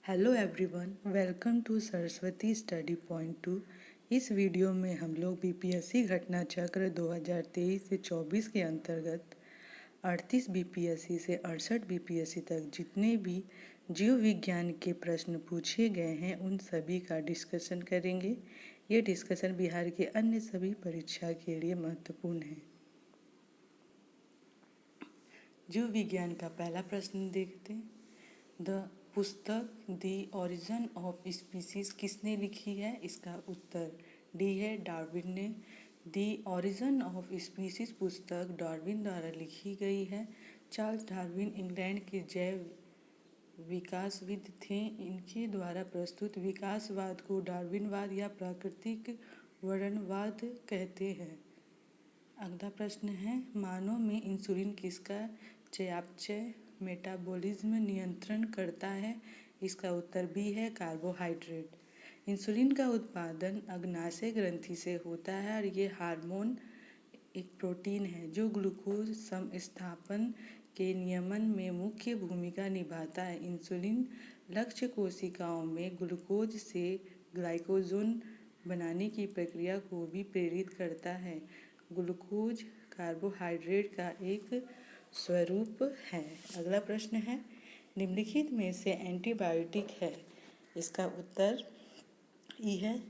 Hello everyone, welcome to Saraswati study point 2। इस video में हम लोग बीपीएससी घटना चक्र 2023 से 24 के अंतर्गत 38 बीपीएससी से 68 बीपीएससी तक जितने भी जीव विज्ञान के प्रश्न पूछे गए हैं उन सभी का डिस्कशन करेंगे। ये डिस्कशन बिहार के अन्य सभी परीक्षा के लिए महत्वपूर्ण है। जीव विज्ञान का पहला प्रश्न देखते हैं। द पुस्तक द ओरिजिन ऑफ स्पीसीज किसने लिखी है? इसका उत्तर डी है, डार्विन ने। द ओरिजिन ऑफ स्पीसीज पुस्तक डार्विन द्वारा लिखी गई है। चार्ल्स डार्विन इंग्लैंड के जैव विकासविद थे। इनके द्वारा प्रस्तुत विकासवाद को डार्विनवाद या प्राकृतिक वर्णनवाद कहते हैं। अगला प्रश्न है, मानव में इंसुलिन किसका चयापचय मेटाबॉलिज्म नियंत्रण करता है? इसका उत्तर बी है, कार्बोहाइड्रेट। इंसुलिन का उत्पादन अग्नाशय ग्रंथि से होता है और ये हार्मोन एक प्रोटीन है जो ग्लूकोज समस्थापन के नियमन में मुख्य भूमिका निभाता है। इंसुलिन लक्ष्य कोशिकाओं में ग्लूकोज से ग्लाइकोजन बनाने की प्रक्रिया को भी प्रेरित करता है। ग्लूकोज कार्बोहाइड्रेट का एक स्वरूप है। अगला प्रश्न है, निम्नलिखित में से एंटीबायोटिक है? इसका उत्तर ई है।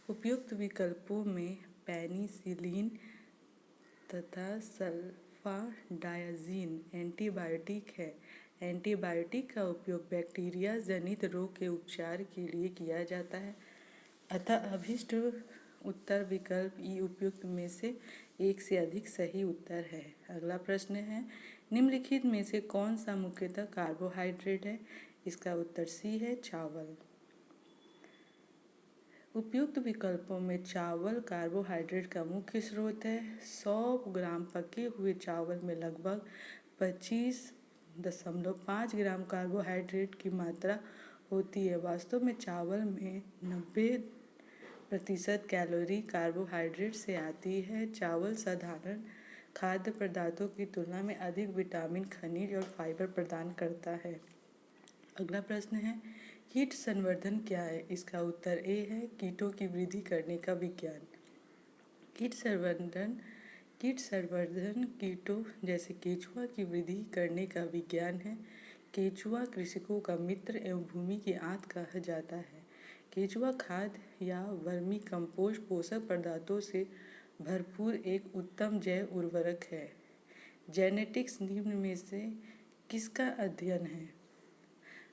उपयुक्त विकल्पों में पेनिसिलिन तथा सल्फाडायाजिन एंटीबायोटिक है। एंटीबायोटिक का उपयोग बैक्टीरिया जनित रोग के उपचार के लिए किया जाता है, अतः अभिष्ट उत्तर विकल्प ई उपयुक्त में से एक से अधिक सही उत्तर है। अगला प्रश्न है, निम्नलिखित में से कौन सा मुख्यतः कार्बोहाइड्रेट है? इसका उत्तर सी है, चावल। उपयुक्त विकल्पों में चावल कार्बोहाइड्रेट का मुख्य स्रोत है। 100 ग्राम पके हुए चावल में लगभग 25.5 ग्राम कार्बोहाइड्रेट की मात्रा होती है। वास्तव में चावल में 90% कैलोरी कार्बोहाइड्रेट से आती है। चावल साधारण खाद्य पदार्थों की तुलना में अधिक विटामिन, खनिज और फाइबर प्रदान करता है। अगला प्रश्न है, कीट संवर्धन क्या है? इसका उत्तर ए है, कीटों की वृद्धि करने का विज्ञान। कीट संवर्धन कीटों जैसे केंचुआ की वृद्धि करने का विज्ञान है। केंचुआ कृषकों का मित्र एवं भूमि की आंत कहा जाता है। केंचुआ खाद या वर्मी कंपोस्ट पोषक पदार्थों से भरपूर एक उत्तम जैव उर्वरक है। जेनेटिक्स निम्न में से किसका अध्ययन है?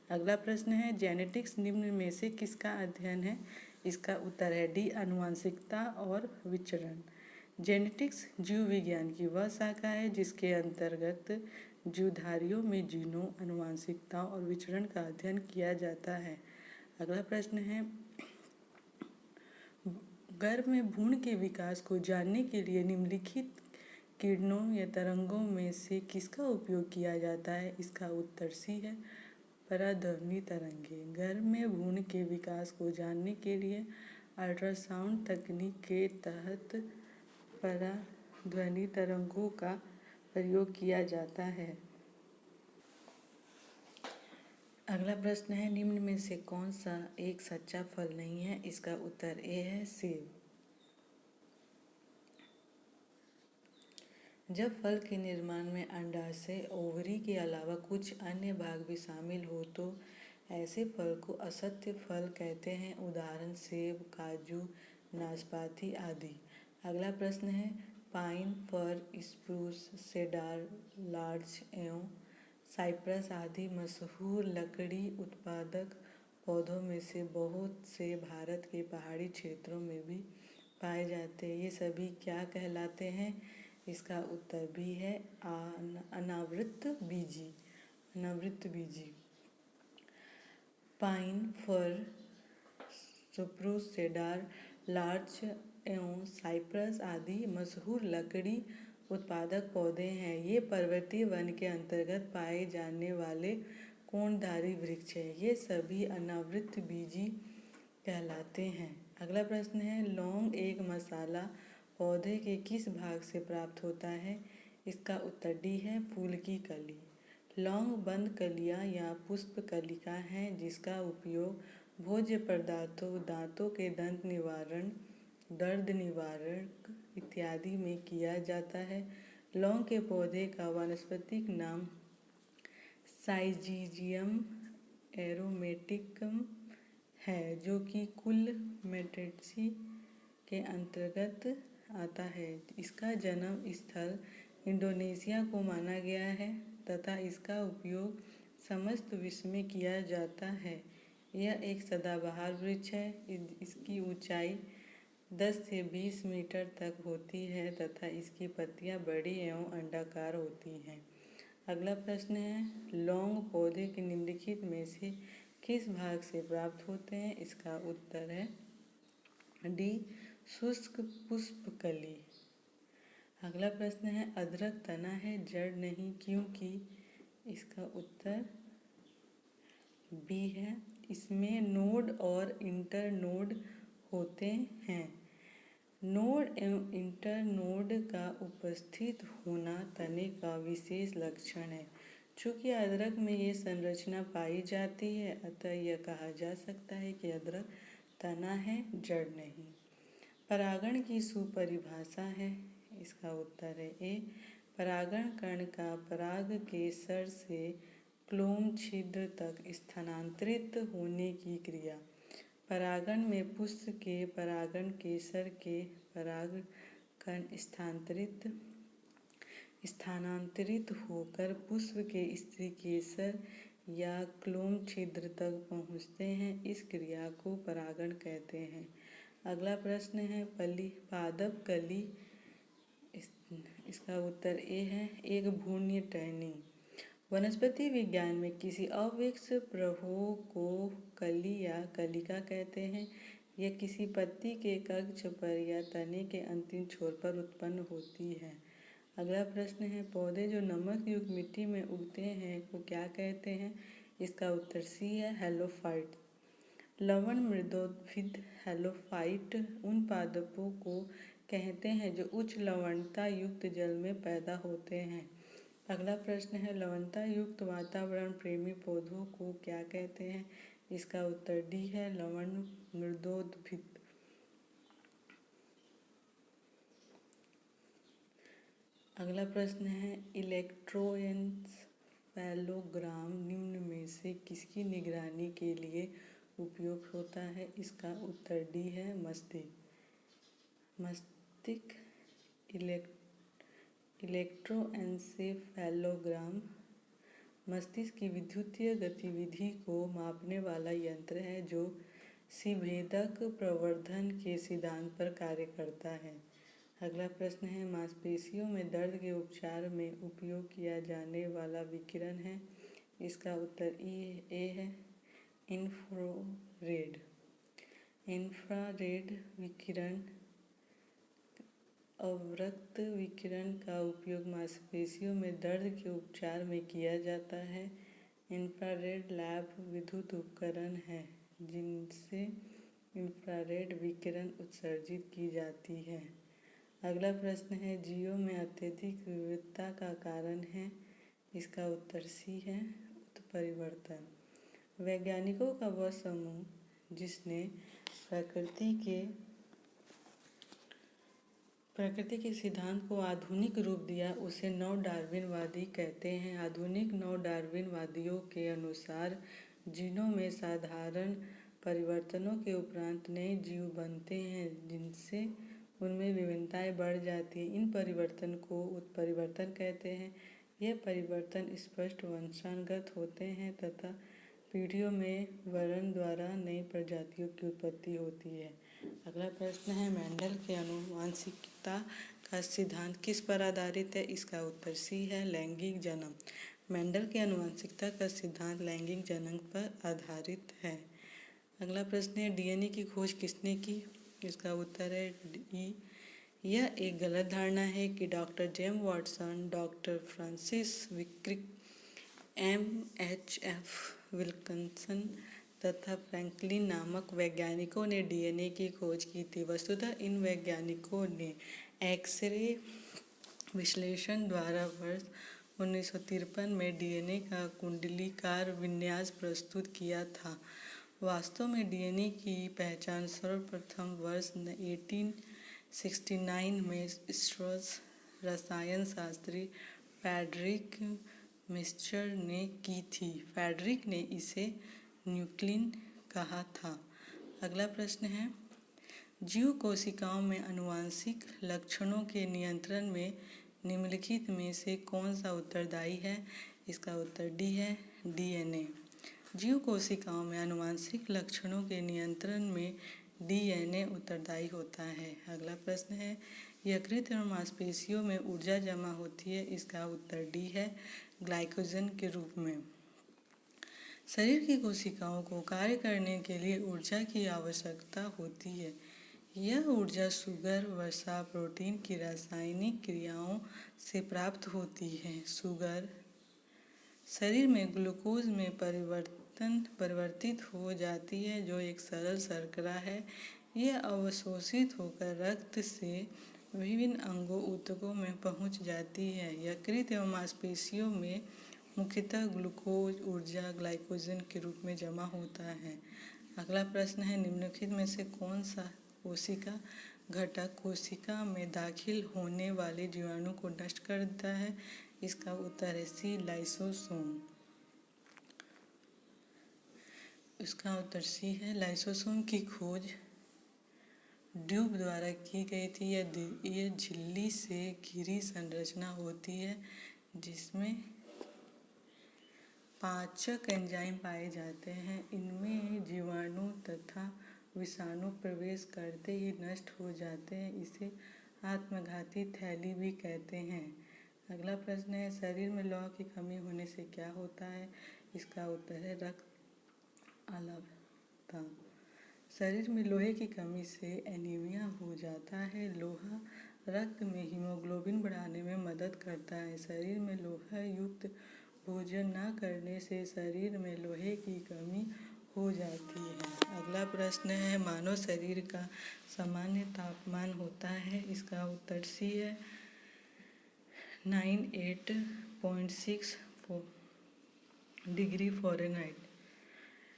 अगला प्रश्न है, जेनेटिक्स निम्न में से किसका अध्ययन है? इसका उत्तर है डी, आनुवंशिकता और विचरण। जेनेटिक्स जीव विज्ञान की वह शाखा है जिसके अंतर्गत जीवधारियों में जीनों, आनुवंशिकता और विचरण का अध्ययन किया जाता है। अगला प्रश्न है, गर्भ में भ्रूण के विकास को जानने के लिए निम्नलिखित किरणों या तरंगों में से किसका उपयोग किया जाता है? इसका उत्तर सी है, पराध्वनि तरंगें। गर्भ में भ्रूण के विकास को जानने के लिए अल्ट्रासाउंड तकनीक के तहत पराध्वनि तरंगों का प्रयोग किया जाता है। अगला प्रश्न है, निम्न में से कौन सा एक सच्चा फल नहीं है? इसका उत्तर ए है, सेब। जब फल के निर्माण में अंडाशय, ओवरी के अलावा कुछ अन्य भाग भी शामिल हो तो ऐसे फल को असत्य फल कहते हैं। उदाहरण सेब, काजू, नाशपाती आदि। अगला प्रश्न है, पाइन, फर, स्प्रूस, सेडार, लार्च एवं साइप्रस आदि मशहूर लकड़ी उत्पादक पौधों में से बहुत से भारत के पहाड़ी क्षेत्रों में भी पाए जाते हैं। ये सभी क्या कहलाते हैं? इसका उत्तर भी है, अनावृत बीजी। अनावृत बीजी। पाइन, फर, स्प्रूस, सेडार, लार्च एवं साइप्रस आदि मशहूर लकड़ी उत्पादक पौधे हैं। ये पर्वतीय वन के अंतर्गत पाए जाने वाले कोणधारी वृक्ष हैं। ये सभी अनावृत बीजी कहलाते हैं। अगला प्रश्न है, लौंग एक मसाला पौधे के किस भाग से प्राप्त होता है? इसका उत्तर डी है, फूल की कली। लौंग बंद कलियां या पुष्प कलिका है जिसका उपयोग भोज्य पदार्थों, दांतों के दंत निवारण, दर्द निवारक इत्यादि में किया जाता है। लौंग के पौधे का वानस्पतिक नाम साइजिजियम एरोमेटिकम है जो कि कुल मेटेसी के अंतर्गत आता है। इसका जन्म स्थल इंडोनेशिया को माना गया है तथा इसका उपयोग समस्त विश्व में किया जाता है। यह एक सदाबहार वृक्ष है। इसकी ऊंचाई 10 से 20 मीटर तक होती है तथा इसकी पत्तियां बड़ी एवं अंडाकार होती हैं। अगला प्रश्न है, लौंग पौधे के निम्नलिखित में से किस भाग से प्राप्त होते हैं? इसका उत्तर है डी, शुष्क पुष्पकली। अगला प्रश्न है, अदरक तना है जड़ नहीं क्योंकि? इसका उत्तर बी है, इसमें नोड और इंटरनोड होते हैं। नोड एवं इंटरनोड का उपस्थित होना तने का विशेष लक्षण है। चूँकि अदरक में ये संरचना पाई जाती है अतः यह कहा जा सकता है कि अदरक तना है जड़ नहीं। परागण की सुपरिभाषा है। इसका उत्तर है ए, परागण कण का पराग केसर से क्लोम छिद्र तक स्थानांतरित होने की क्रिया। परागण में पुष्प के परागण केसर के पराग कण स्थानांतरित होकर पुष्प के स्त्री केसर या क्लोम छिद्र तक पहुँचते हैं। इस क्रिया को परागण कहते हैं। अगला प्रश्न है, पादप कली। इसका उत्तर ए है, एक भ्रूण टहनी। वनस्पति विज्ञान में किसी अवयस्क प्रवाह को कली या कलिका कहते हैं। यह किसी पत्ती के कक्ष पर या तने के अंतिम छोर पर उत्पन्न होती है। अगला प्रश्न है, पौधे जो नमक युक्त मिट्टी में उगते हैं को क्या कहते हैं? इसका उत्तर सी है, हैलोफाइट। लवण मृदोद्भिद हैलोफाइट उन पादपों को कहते हैं जो उच्च लवणता युक्त जल में पैदा होते हैं। अगला प्रश्न है, लवणता युक्त वातावरण प्रेमी पौधों को क्या कहते हैं? इसका उत्तर डी है, लवण मृदोद्भिद। अगला प्रश्न है, इलेक्ट्रोएन्सेफेलोग्राम निम्न में से किसकी निगरानी के लिए उपयोग होता है? इसका उत्तर डी है, मस्तिष्क। इलेक्ट्रोएन्सेफेलोग्राम मस्तिष्क की विद्युतीय गतिविधि को मापने वाला यंत्र है जो सीभेदक प्रवर्धन के सिद्धांत पर कार्य करता है। अगला प्रश्न है, मांसपेशियों में दर्द के उपचार में उपयोग किया जाने वाला विकिरण है। इसका उत्तर ए है, इंफ्रारेड। इंफ्रारेड विकिरण अवरक्त विकिरण का उपयोग मांसपेशियों में दर्द के उपचार में किया जाता है। इंफ्रारेड लैब विद्युत उपकरण है जिनसे इंफ्रारेड विकिरण उत्सर्जित की जाती है। अगला प्रश्न है, जीवों में अत्यधिक विविधता का कारण है। इसका उत्तर सी है, उत्परिवर्तन। वैज्ञानिकों का वह समूह जिसने प्रकृति के सिद्धांत को आधुनिक रूप दिया उसे नव डार्विनवादी कहते हैं। आधुनिक नव डार्विनवादियों के अनुसार जीनों में साधारण परिवर्तनों के उपरांत नए जीव बनते हैं जिनसे उनमें विभिन्नताएं बढ़ जाती हैं। इन परिवर्तन को उत्परिवर्तन कहते हैं। यह परिवर्तन स्पष्ट वंशानुगत होते हैं तथा पीढ़ियों में वर्ण द्वारा नई प्रजातियों की उत्पत्ति होती है। अगला प्रश्न है, मेंडल के आनुवंशिकता का सिद्धांत किस पर आधारित है? इसका उत्तर सी है, लैंगिक जन्म। मेंडल के आनुवंशिकता का सिद्धांत लैंगिक जन्म पर आधारित है। अगला प्रश्न है, डीएनए की खोज किसने की? इसका उत्तर है डी। यह एक गलत धारणा है कि doctor James Watson, doctor Francis Crick, MHF Wilkinson तथा फ्रैंकलिन नामक वैज्ञानिकों ने डीएनए की खोज की थी। वस्तुतः इन वैज्ञानिकों ने एक्सरे विश्लेषण द्वारा वर्ष 1953 में डीएनए का कुंडलीकार विन्यास प्रस्तुत किया था। वास्तव में डीएनए की पहचान सर्वप्रथम वर्ष 1869 में स्विस रसायन शास्त्री फ्रेडरिक मिस्चर ने की थी। फ्रेडरिक ने इसे न्यूक्लिन कहा था। अगला प्रश्न है, जीव कोशिकाओं में आनुवंशिक लक्षणों के नियंत्रण में निम्नलिखित में से कौन सा उत्तरदायी है? इसका उत्तर डी है, डीएनए। जीव कोशिकाओं में आनुवंशिक लक्षणों के नियंत्रण में डीएनए उत्तरदायी होता है। अगला प्रश्न है, यकृत और मांसपेशियों में ऊर्जा जमा होती है। इसका उत्तर डी है, ग्लाइकोजन के रूप में। शरीर की कोशिकाओं को कार्य करने के लिए ऊर्जा की आवश्यकता होती है। यह ऊर्जा शुगर, वसा, प्रोटीन की रासायनिक क्रियाओं से प्राप्त होती है। शुगर शरीर में ग्लूकोज में परिवर्तित हो जाती है, जो एक सरल शर्करा है। यह अवशोषित होकर रक्त से विभिन्न अंगों ऊतकों में पहुंच जाती है। यकृत एवं मांसपेशियों में मुख्यतः ग्लूकोज ऊर्जा ग्लाइकोजन के रूप में जमा होता है। अगला प्रश्न है, निम्नलिखित में से कौन सा कोशिका घटक कोशिका में दाखिल होने वाले जीवाणु को नष्ट कर देता है? इसका उत्तर है सी, लाइसोसोम। इसका उत्तर सी है। लाइसोसोम की खोज ड्यूब द्वारा की गई थी। यह झिल्ली से घिरी संरचना होती है जिसमें पाचक एंजाइम पाए जाते हैं। इनमें जीवाणु तथा विषाणु प्रवेश करते ही नष्ट हो जाते हैं। इसे आत्मघाती थैली भी कहते हैं। अगला प्रश्न है, शरीर में लौह की कमी होने से क्या होता है? इसका उत्तर है रक्त अल्पता। शरीर में लोहे की कमी से एनीमिया हो जाता है। लोहा रक्त में हीमोग्लोबिन बढ़ाने में मदद करता है। शरीर में लोहा युक्त भोजन न करने से शरीर में लोहे की कमी हो जाती है। अगला प्रश्न है, मानव शरीर का सामान्य तापमान होता है। इसका उत्तर सी है, 98.6 डिग्री फ़ारेनहाइट।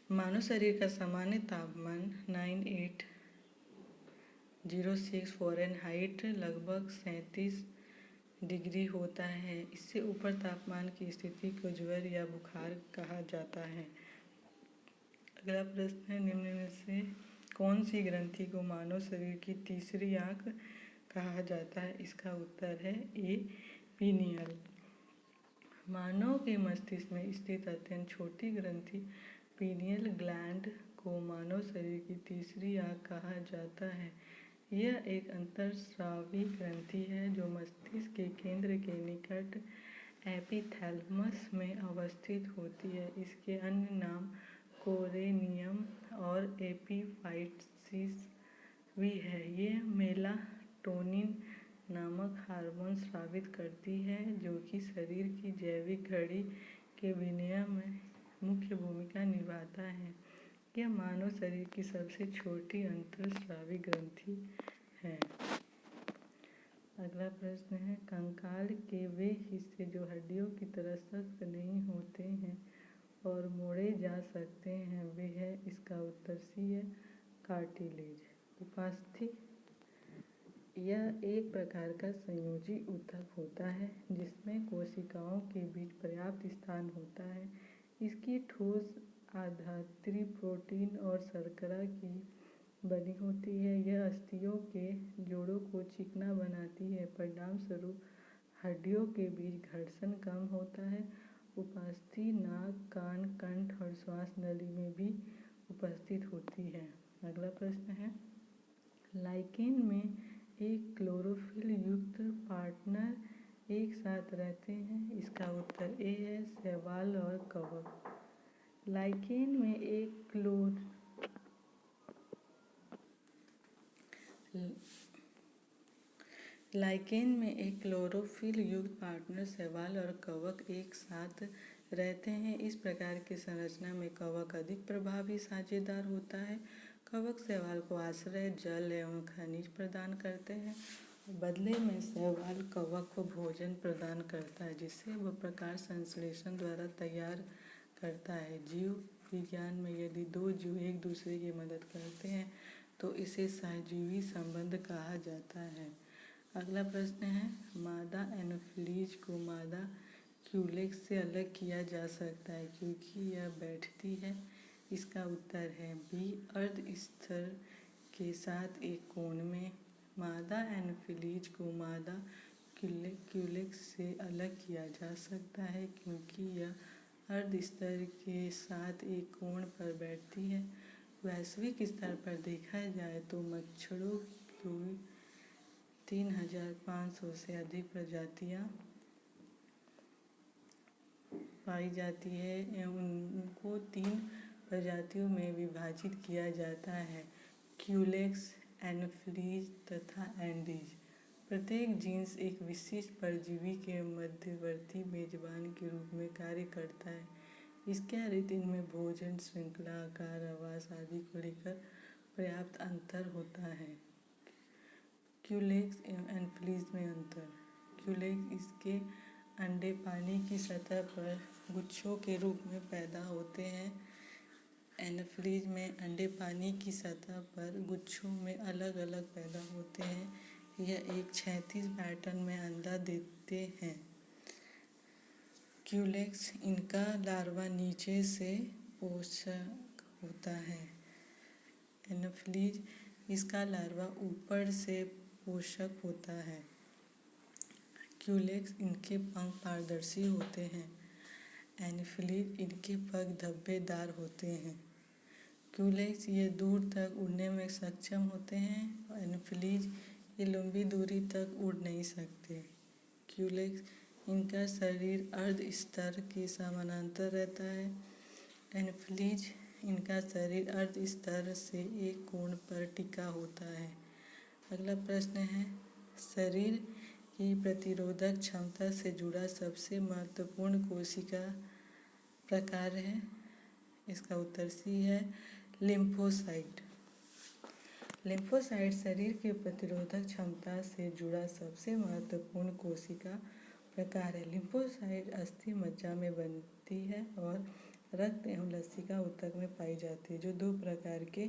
मानव शरीर का सामान्य तापमान 98.06 फ़ारेनहाइट लगभग 37 डिग्री होता है। इससे ऊपर तापमान की स्थिति को ज्वर या बुखार कहा जाता है। अगला प्रश्न है, निम्न में से कौन सी ग्रंथि को मानव शरीर की तीसरी आंख कहा जाता है? इसका उत्तर है ए, पीनियल। मानव के मस्तिष्क में स्थित अत्यंत छोटी ग्रंथि पीनियल ग्लैंड को मानव शरीर की तीसरी आंख कहा जाता है। यह एक अंतःस्रावी ग्रंथि है जो मस्तिष्क के केंद्र के निकट एपिथैलेमस में अवस्थित होती है। इसके अन्य नाम कोरेनियम और एपिफाइसिस भी है। ये मेलाटोनिन नामक हार्मोन स्रावित करती है जो कि शरीर की जैविक घड़ी के विनियमन में मुख्य भूमिका निभाता है। यह मानव शरीर की सबसे छोटी अंतःस्रावी ग्रंथि है। अगला प्रश्न है, कंकाल के वे हिस्से जो हड्डियों की तरह सख्त नहीं होते हैं और मोड़े जा सकते हैं वे है? इसका उत्तर सी है, कार्टिलेज। उपास्थि यह एक प्रकार का संयोजी ऊतक होता है जिसमें कोशिकाओं के बीच पर्याप्त स्थान होता है। इसकी ठोस आधात्री प्रोटीन और शर्करा की बनी होती है। यह अस्थियों के जोड़ों को चिकना बनाती है। परिणाम स्वरूप हड्डियों के बीच घर्षण कम होता है। उपास्थि नाक, कान, कंठ और श्वास नली में भी उपस्थित होती है। अगला प्रश्न है, लाइकेन में एक क्लोरोफिल युक्त पार्टनर एक साथ रहते हैं। इसका उत्तर ए है, शैवाल और कवक। लाइकेन में एक क्लोरोफिल युक्त पार्टनर शैवाल और कवक एक साथ रहते हैं। इस प्रकार की संरचना में कवक अधिक प्रभावी साझेदार होता है। कवक शैवाल को आश्रय, जल एवं खनिज प्रदान करते हैं बदले में शैवाल कवक को भोजन प्रदान करता है जिसे वह प्रकाश संश्लेषण द्वारा तैयार करता है। जीव विज्ञान में यदि दो जीव एक दूसरे की मदद करते हैं तो इसे सहजीवी संबंध कहा जाता है। अगला प्रश्न है, मादा एनोफिलीज को मादा क्यूलेक्स से अलग किया जा सकता है क्योंकि यह बैठती है। इसका उत्तर है बी, अर्ध स्तर के साथ एक कोण में। मादा एनोफिलीज को मादा क्यूलेक्स से अलग किया जा सकता है क्योंकि यह अर्ध स्तर के साथ एक कोण पर बैठती है। वैश्विक स्तर पर देखा जाए तो मच्छरों की 3500 से अधिक प्रजातियां पाई जाती है एवं उनको 3 प्रजातियों में विभाजित किया जाता है, क्यूलेक्स, एनोफिलीज तथा एंडीज। प्रत्येक जीन्स एक विशिष्ट परजीवी के मध्यवर्ती मेजबान के रूप में कार्य करता है। इसके अतिरिक्त इनमें भोजन श्रृंखला, आकार, आवास आदि को लेकर पर्याप्त अंतर होता है। क्यूलेक्स एवं एनोफिलीज में अंतर। क्यूलेक्स इसके अंडे पानी की सतह पर गुच्छों के रूप में पैदा होते हैं। एनोफिलीज में अंडे पानी की सतह पर गुच्छों में अलग अलग पैदा होते हैं। यह एक क्षैतिज पैटर्न में अंडा देते हैं। क्यूलेक्स इनका लार्वा नीचे से पोषक होता है। एनोफिलीज इसका लार्वा ऊपर से पोषक होता है। क्यूलेक्स इनके पंख पारदर्शी होते हैं। एनोफिलीज इनके पंख धब्बेदार होते हैं। क्यूलेक्स ये दूर तक उड़ने में सक्षम होते हैं। एनोफिलीज ये लंबी दूरी तक उड़ नहीं सकते। क्यूलेक्स इनका शरीर अर्ध स्तर के समानांतर रहता है। एनोफिलीज इनका शरीर अर्ध स्तर से एक कोण पर टिका होता है। अगला प्रश्न है, शरीर की प्रतिरोधक क्षमता से जुड़ा सबसे महत्वपूर्ण कोशिका प्रकार है। इसका उत्तर सी है, लिम्फोसाइट। लिम्फोसाइट शरीर की प्रतिरोधक क्षमता से जुड़ा सबसे महत्वपूर्ण कोशिका प्रकार है। लिम्फोसाइट अस्थि मज्जा में बनती है और रक्त एवं लसिका ऊतक में पाई जाती है। जो 2 प्रकार के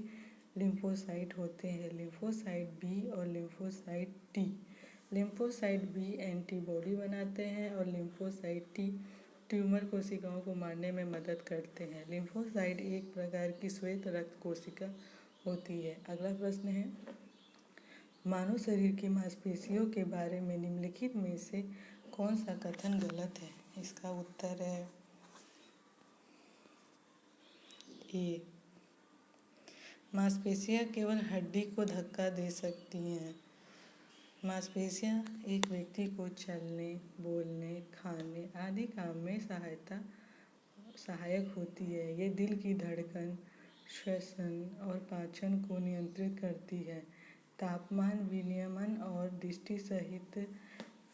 लिम्फोसाइट होते हैं, लिम्फोसाइट बी और lymphocyte T. Lymphocyte B antibody बनाते हैं और लिम्फोसाइट टी ट्यूमर कोशिकाओं को मारने में मदद करते हैं। लिम्फोसाइट एक प्रकार की श्वेत रक्त कोशिका होती है। अगला प्रश्न है, मानव शरीर की मांसपेशियों के बारे में निम्नलिखित में से कौन सा कथन गलत है। इसका उत्तर है ए, मांसपेशियां केवल हड्डी को धक्का दे सकती हैं। मांसपेशियां एक व्यक्ति को चलने, बोलने, खाने आदि काम में सहायक होती है। ये दिल की धड़कन, श्वसन और पाचन को नियंत्रित करती है। तापमान विनियमन और दृष्टि सहित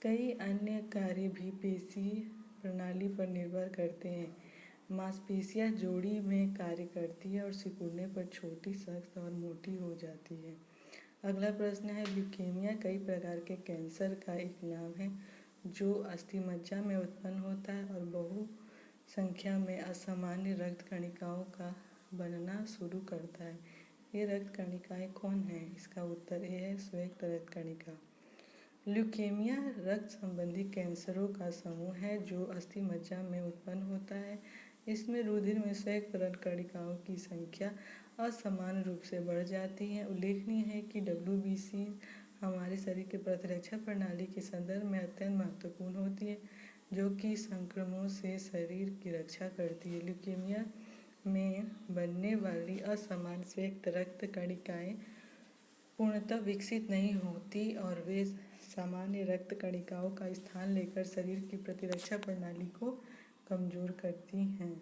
कई अन्य कार्य भी पेशी प्रणाली पर निर्भर करते हैं। मांसपेशियां जोड़ी में कार्य करती है और सिकुड़ने पर छोटी, सख्त और मोटी हो जाती है। अगला प्रश्न है, ल्यूकेमिया कई प्रकार के कैंसर का एक नाम है जो अस्थिमज्जा में उत्पन्न होता है और बहु संख्या में असामान्य रक्त कणिकाओं का बनना शुरू करता है। ये रक्त कणिकाएं कौन हैं? इसका उत्तर ए है, श्वेत रक्त कणिका। ल्यूकेमिया रक्त संबंधी कैंसरों का समूह है जो अस्थिमज्जा में उत्पन्न होता है। इसमें रुधिर में श्वेत रक्त कणिकाओं की संख्या असमान रूप से बढ़ जाती है। उल्लेखनीय है कि WBC हमारे शरीर की प्रतिरक्षा प्रणाली के संदर्भ में अत्यंत महत्वपूर्ण होती है, जो कि संक्रमणों से शरीर की रक्षा करती है। ल्यूकेमिया में बनने वाली असमान श्वेत रक्त कणिकाएं पूर्णतः विकसित नहीं होती और वे सामान्य रक्त कणिकाओं का स्थान लेकर शरीर की प्रतिरक्षा प्रणाली को कमजोर करती हैं।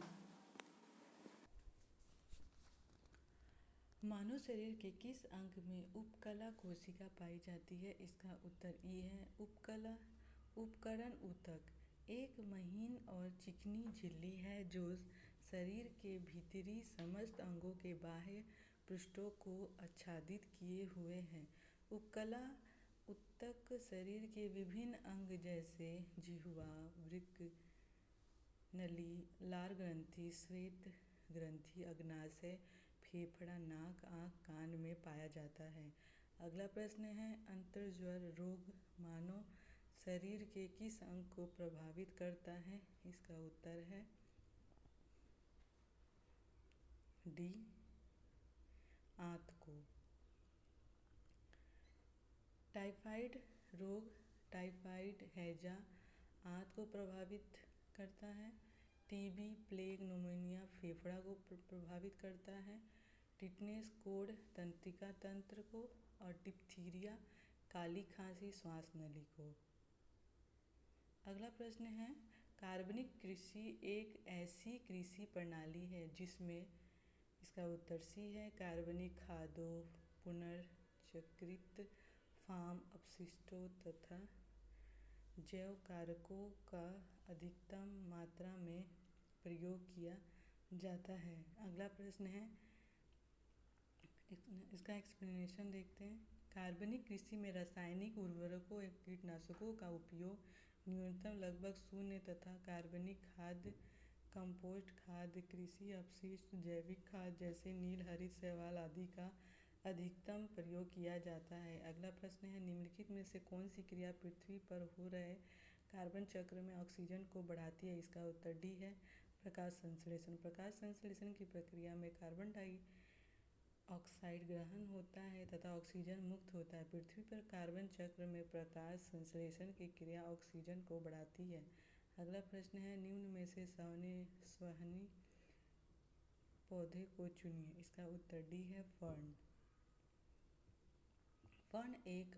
मानव शरीर के किस अंग में उपकला कोशिका पाई जाती है? इसका उत्तर ए है, उपकरण ऊतक। एक महीन और चिकनी झिल्ली है जो शरीर के भीतरी समस्त अंगों के बाह्य पृष्ठों को आच्छादित किए हुए है। उपकला उत्तक शरीर के विभिन्न अंग जैसे जिह्वा, वृक्क, नली, लार ग्रंथि, श्वेत ग्रंथि, अग्नाशय, फेफड़ा, नाक, आँख, कान में पाया जाता है। अगला प्रश्न है अंतर्ज्वर रोग मानव शरीर के किस अंग को प्रभावित करता है? इसका उत्तर है डी, आंत को। टाइफाइड रोग, टाइफाइड हैजा आंत को प्रभावित करता है। टीबी, प्लेग, निमोनिया फेफड़ा को प्रभावित करता है। टिटनेस कोढ़ तंत्रिका तंत्र को और डिप्थीरिया काली खांसी श्वास नली को। अगला प्रश्न है कार्बनिक कृषि एक ऐसी कृषि प्रणाली है जिसमें, इसका उत्तर सी है, कार्बनिक खादों, पुनर्चक्रित फार्म अपशिष्टों तथा जैव कारकों का अधिकतम मात्रा में प्रयोग किया जाता है। अगला प्रश्न है, इसका एक्सप्लेनेशन देखते हैं। कार्बनिक कृषि में रासायनिक उर्वरकों एवं कीटनाशकों का उपयोग न्यूनतम लगभग शून्य तथा कार्बनिक खाद, कंपोस्ट खाद, कृषि अपशिष्ट, जैविक खाद जैसे नील हरित शैवाल आदि का अधिकतम प्रयोग किया जाता है। अगला प्रश्न है निम्नलिखित में से कौन सी क्रिया पृथ्वी पर हो रहे कार्बन चक्र में ऑक्सीजन को बढ़ाती है? इसका उत्तर डी है, प्रकाश संश्लेषण। प्रकाश संश्लेषण की प्रक्रिया में कार्बन डाइऑक्साइड ग्रहण होता है तथा ऑक्सीजन मुक्त होता है। पृथ्वी पर कार्बन चक्र में प्रकाश संश्लेषण की क्रिया ऑक्सीजन को बढ़ाती है। अगला प्रश्न है निम्न में से संवहनी पौधे को चुनिए। इसका उत्तर डी है, फर्न। फर्न एक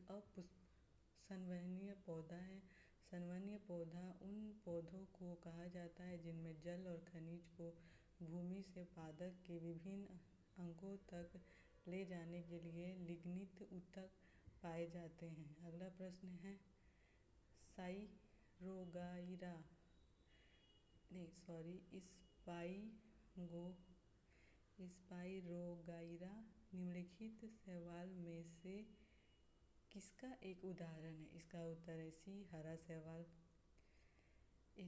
संवहनीय पौधा है। संवहनीय पौधा उन पौधों को कहा जाता है जिनमें जल और खनिज को भूमि से पादप के विभिन्न अंगों तक ले जाने के लिए लिग्नित ऊतक पाए जाते हैं। अगला प्रश्न है स्पाइरोगाइरा निम्नलिखित शैवाल में से किसका एक उदाहरण है? इसका उत्तर है सी, हरा शैवाल।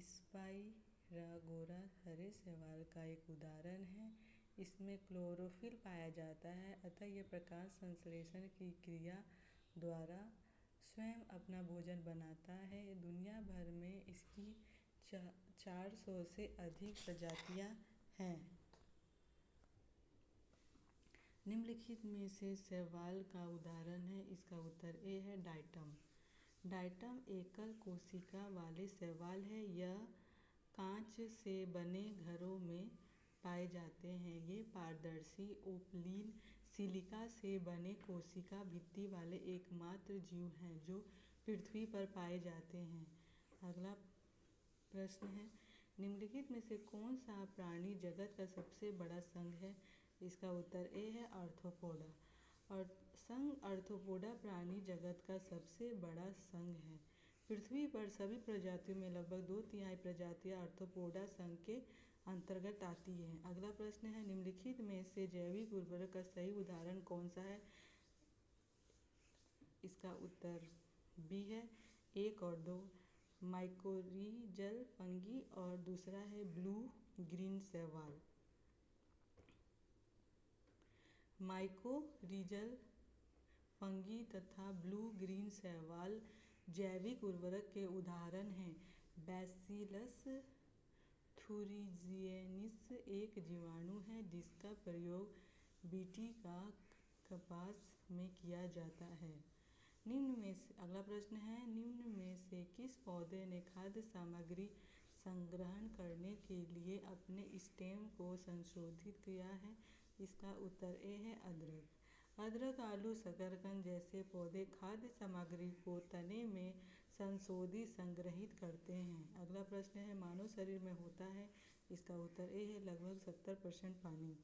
स्पाइरागोरा हरे शैवाल का एक उदाहरण है। इसमें क्लोरोफिल पाया जाता है अतः यह प्रकाश संश्लेषण की क्रिया द्वारा स्वयं अपना भोजन बनाता है। दुनिया भर में इसकी 400 से अधिक प्रजातियां हैं। निम्नलिखित में से शैवाल का उदाहरण है। इसका उत्तर ए है, डाइटम। डाइटम एकल कोशिका वाले शैवाल है। यह कांच से बने घरों में पाए जाते हैं। ये पारदर्शी ओपलीन सिलिका से बने कोशिका भित्ति वाले एकमात्र जीव हैं जो पृथ्वी पर पाए जाते हैं। अगला प्रश्न है निम्नलिखित में से कौन सा प्राणी जगत का सबसे बड़ा संघ है? इसका उत्तर ए है, आर्थ्रोपोडा। और संघ आर्थ्रोपोडा प्राणी जगत का सबसे बड़ा संघ है। पृथ्वी पर सभी प्रजातियों में लगभग 2/3 प्रजातियां आर्थ्रोपोडा संघ के अंतर्गत आती हैं। अगला प्रश्न है निम्नलिखित में से जैविक उर्वरक का सही उदाहरण कौन सा है? इसका उत्तर बी है, 1 और 2, माइकोरिजल फंगी और दूसरा है ब्लू ग्रीन शैवाल। माइकोरिजल फंगी तथा ब्लू ग्रीन शैवाल जैविक उर्वरक के उदाहरण हैं। बैसिलस थुरिजिएनिस एक जीवाणु है जिसका प्रयोग बीटी का कपास में किया जाता है। निम्न में से, अगला प्रश्न है निम्न में से किस पौधे ने खाद्य सामग्री संग्रहण करने के लिए अपने स्टेम को संशोधित किया है? इसका उत्तर ए है, अदरक। अदरक, आलू, शकरकंद जैसे पौधे खाद्य सामग्री को तने में संशोधित संग्रहित करते हैं। अगला प्रश्न है मानव शरीर में होता है? इसका उत्तर ए है, लगभग 70% पानी।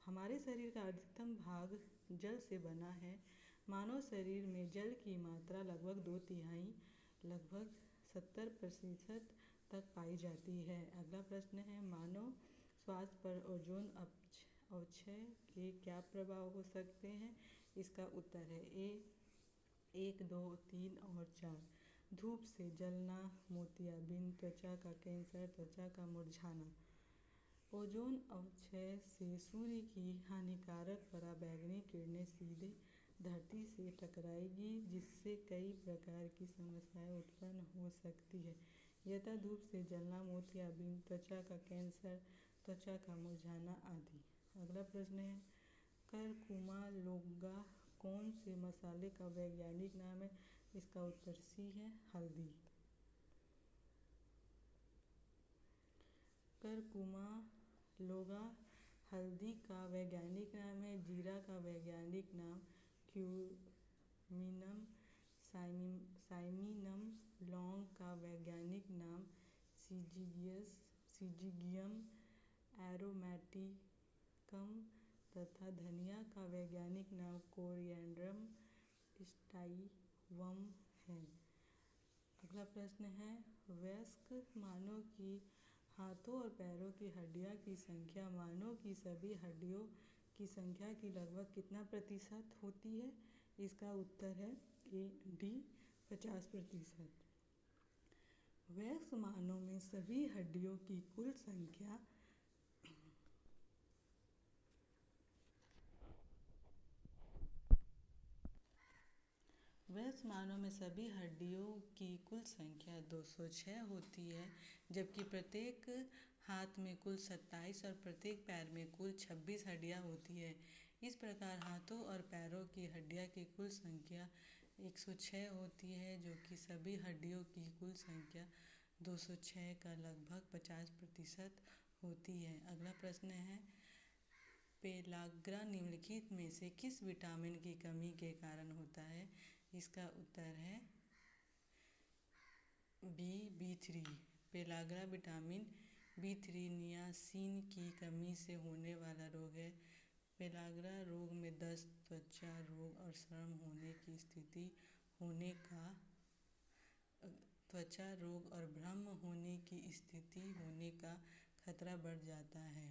हमारे शरीर का अधिकतम भाग जल से बना है। मानव शरीर में जल की मात्रा लगभग 2/3 लगभग 70% तक पाई जाती है। अगला प्रश्न है मानव स्वास्थ्य पर ओजोन अपक्षय के क्या प्रभाव हो सकते हैं? इसका उत्तर है ए, 1, 2, 3 और 4। धूप से जलना, मोतियाबिंद, त्वचा का कैंसर, त्वचा का मुरझाना। ओजोन अवक्षय से सूर्य की हानिकारक पराबैंगनी किरणें सीधे धरती से टकराएगी, जिससे कई प्रकार की समस्याएं उत्पन्न हो सकती है, यथा धूप से जलना, मोतियाबिंद, त्वचा का कैंसर, त्वचा का मुरझाना आदि। अगला प्रश्न है, करकुमा लोंगा कौन से मसाले का वैज्ञानिक नाम है? इसका उत्तर सी है, हल्दी। करकुमा लोंगा हल्दी का वैज्ञानिक नाम है। जीरा का वैज्ञानिक नाम क्यूमिनम साइमिनम। लौंग का वैज्ञानिक नाम सिजिगियम एरोमेटिकम तथा धनिया का वैज्ञानिक नाम कोरिएंड्रम स्टाइवम है। अगला प्रश्न है, वयस्क मानव की हाथों और पैरों की हड्डियां की संख्या मानव की सभी हड्डियों की संख्या की लगभग कितना प्रतिशत होती है? इसका उत्तर है डी 50%। वयस्क मानव में सभी हड्डियों की कुल संख्या वयस्क मानव में सभी हड्डियों की कुल संख्या 206 होती है, जबकि प्रत्येक हाथ में कुल 27 और प्रत्येक पैर में कुल 26 हड्डियां होती है। इस प्रकार हाथों और पैरों की हड्डियां की कुल संख्या 106 होती है, जो कि सभी हड्डियों की कुल संख्या 206 का लगभग 50% होती है। अगला प्रश्न है, पेलाग्रा निम्नलिखित में से किस विटामिन की कमी के कारण होता है? इसका उत्तर है B3। Pellagra vitamin B3 niacin की कमी से होने वाला रोग है। पेलाग्रा रोग में दस्त, त्वचा रोग और श्रम होने की स्थिति होने का त्वचा रोग और भ्रम होने की स्थिति होने का खतरा बढ़ जाता है।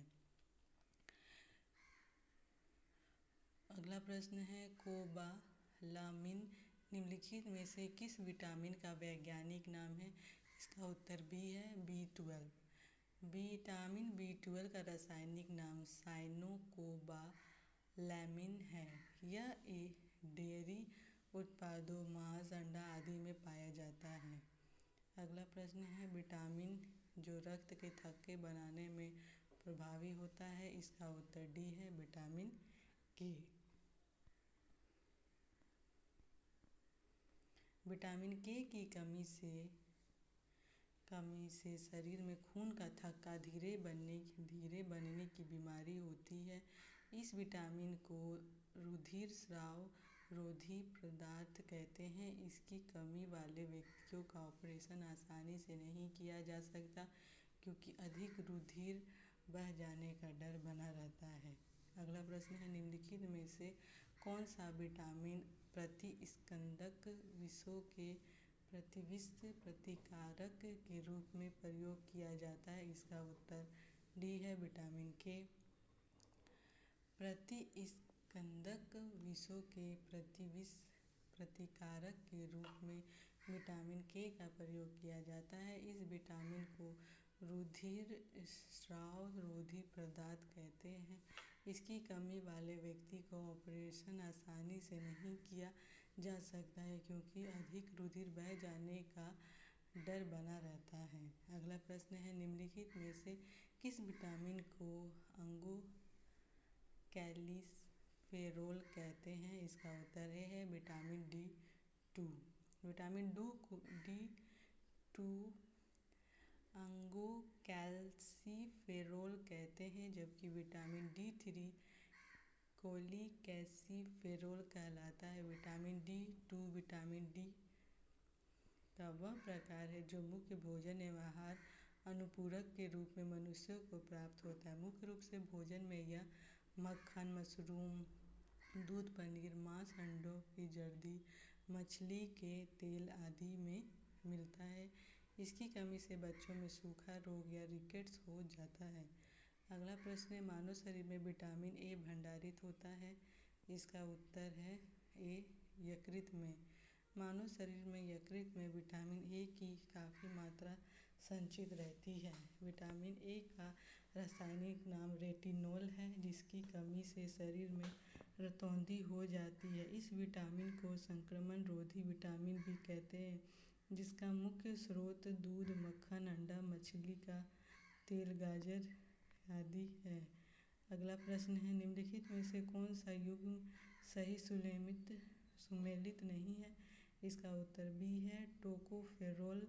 अगला प्रश्न है, कोबालामिन निम्नलिखित में से किस विटामिन का वैज्ञानिक नाम है? इसका उत्तर बी है, B12। विटामिन B12 का रासायनिक नाम साइनोकोबालैमिन है। यह डेयरी उत्पादों, मांस, अंडा आदि में पाया जाता है। अगला प्रश्न है, विटामिन जो रक्त के थक्के बनाने में प्रभावी होता है? इसका उत्तर डी है, विटामिन के। विटामिन के की कमी से शरीर में खून का थक्का धीरे बनने की बीमारी होती है। इस विटामिन को रुधिर स्राव रोधी पदार्थ कहते हैं। इसकी कमी वाले व्यक्तियों का ऑपरेशन आसानी से नहीं किया जा सकता, क्योंकि अधिक रुधिर बह जाने का डर बना रहता है। अगला प्रश्न है, निम्नलिखित में से कौन सा विटामिन प्रतिस्कंदक विषों के प्रतिविष प्रतिकारक के रूप में प्रयोग किया जाता है? इसका उत्तर डी है, विटामिन के। प्रतिस्कंदक विषों के प्रतिविष प्रतिकारक के रूप में विटामिन के का प्रयोग किया जाता है। इस विटामिन को रुधिर स्राव रोधी पदार्थ कहते हैं। इसकी कमी वाले व्यक्ति को ऑपरेशन आसानी से नहीं किया जा सकता है, क्योंकि अधिक रुधिर बह जाने का डर बना रहता है। अगला प्रश्न है, निम्नलिखित में से किस विटामिन को अंगोकैल्सिफेरोल कहते हैं? इसका उत्तर है, विटामिन D2। विटामिन D2 अंगोकैल्सिफेरोल कहते हैं, जबकि विटामिन D3 कोलिकैल्सिफेरोल कहलाता है। विटामिन D2 विटामिन डी का वह प्रकार है जो मुख्य भोजन एवं आहार अनुपूरक के रूप में मनुष्यों को प्राप्त होता है। मुख्य रूप से भोजन में यह मक्खन, मशरूम, दूध, पनीर, मांस, अंडों की जर्दी, मछली के तेल आदि में मिलता है। इसकी कमी से बच्चों में सूखा रोग या रिकेट्स हो जाता है। अगला प्रश्न है, मानव शरीर में विटामिन ए भंडारित होता है? इसका उत्तर है ए, यकृत में। मानव शरीर में यकृत में विटामिन ए की काफ़ी मात्रा संचित रहती है। विटामिन ए का रासायनिक नाम रेटिनोल है, जिसकी कमी से शरीर में रतौंधी हो जाती है। इस विटामिन को संक्रमण रोधी विटामिन भी कहते हैं, जिसका मुख्य स्रोत दूध, मक्खन, अंडा, मछली का तेल, गाजर आदि है। अगला प्रश्न है, निम्नलिखित में से कौन सा युग्म सही सुमेलित नहीं है? इसका उत्तर बी है, टोकोफेरोल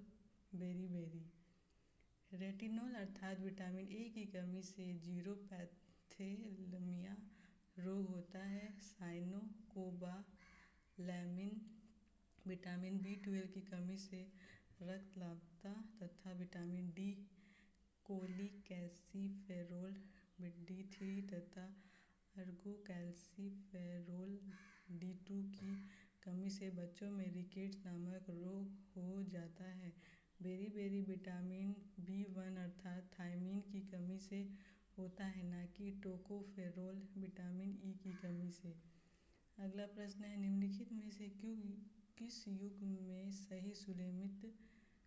बेरीबेरी। रेटिनॉल अर्थात विटामिन ए की कमी से जीरोपैथेलमिया रोग होता है। साइनोकोबालैमिन विटामिन B12 की कमी से रक्तलालता तथा विटामिन डी, कोलिकैल्सिफेरोल D3 तथा अर्गोकैल्सिफेरोल D2 की कमी से बच्चों में रिकेट्स नामक रोग हो जाता है। बेरी विटामिन B1 अर्थात थायमीन की कमी से होता है, न कि टोकोफेरोल विटामिन ई की कमी से। अगला प्रश्न है, निम्नलिखित में से किस युग्म में सही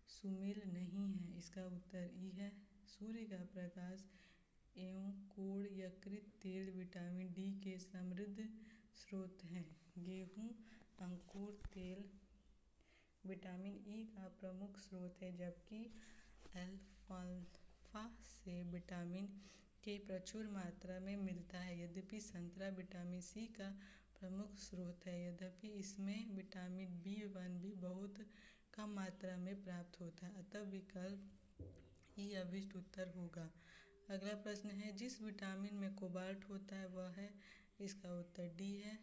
सुमेल नहीं है? इसका उत्तर ई है, सूर्य का प्रकाश एवं कोण यकृत तेल विटामिन डी के समृद्ध स्रोत हैं। गेहूँ अंकुर तेल विटामिन ई का प्रमुख स्रोत है, जबकि अल्फाल्फा से विटामिन के प्रचुर मात्रा में मिलता है। यद्यपि संतरा विटामिन सी का प्रमुख स्रोत है, यद्यपि इसमें विटामिन B1 भी बहुत कम मात्रा में प्राप्त होता है, अतः विकल्प ई अभिष्ट उत्तर होगा। अगला प्रश्न है, जिस विटामिन में कोबाल्ट होता है वह है? इसका उत्तर डी है,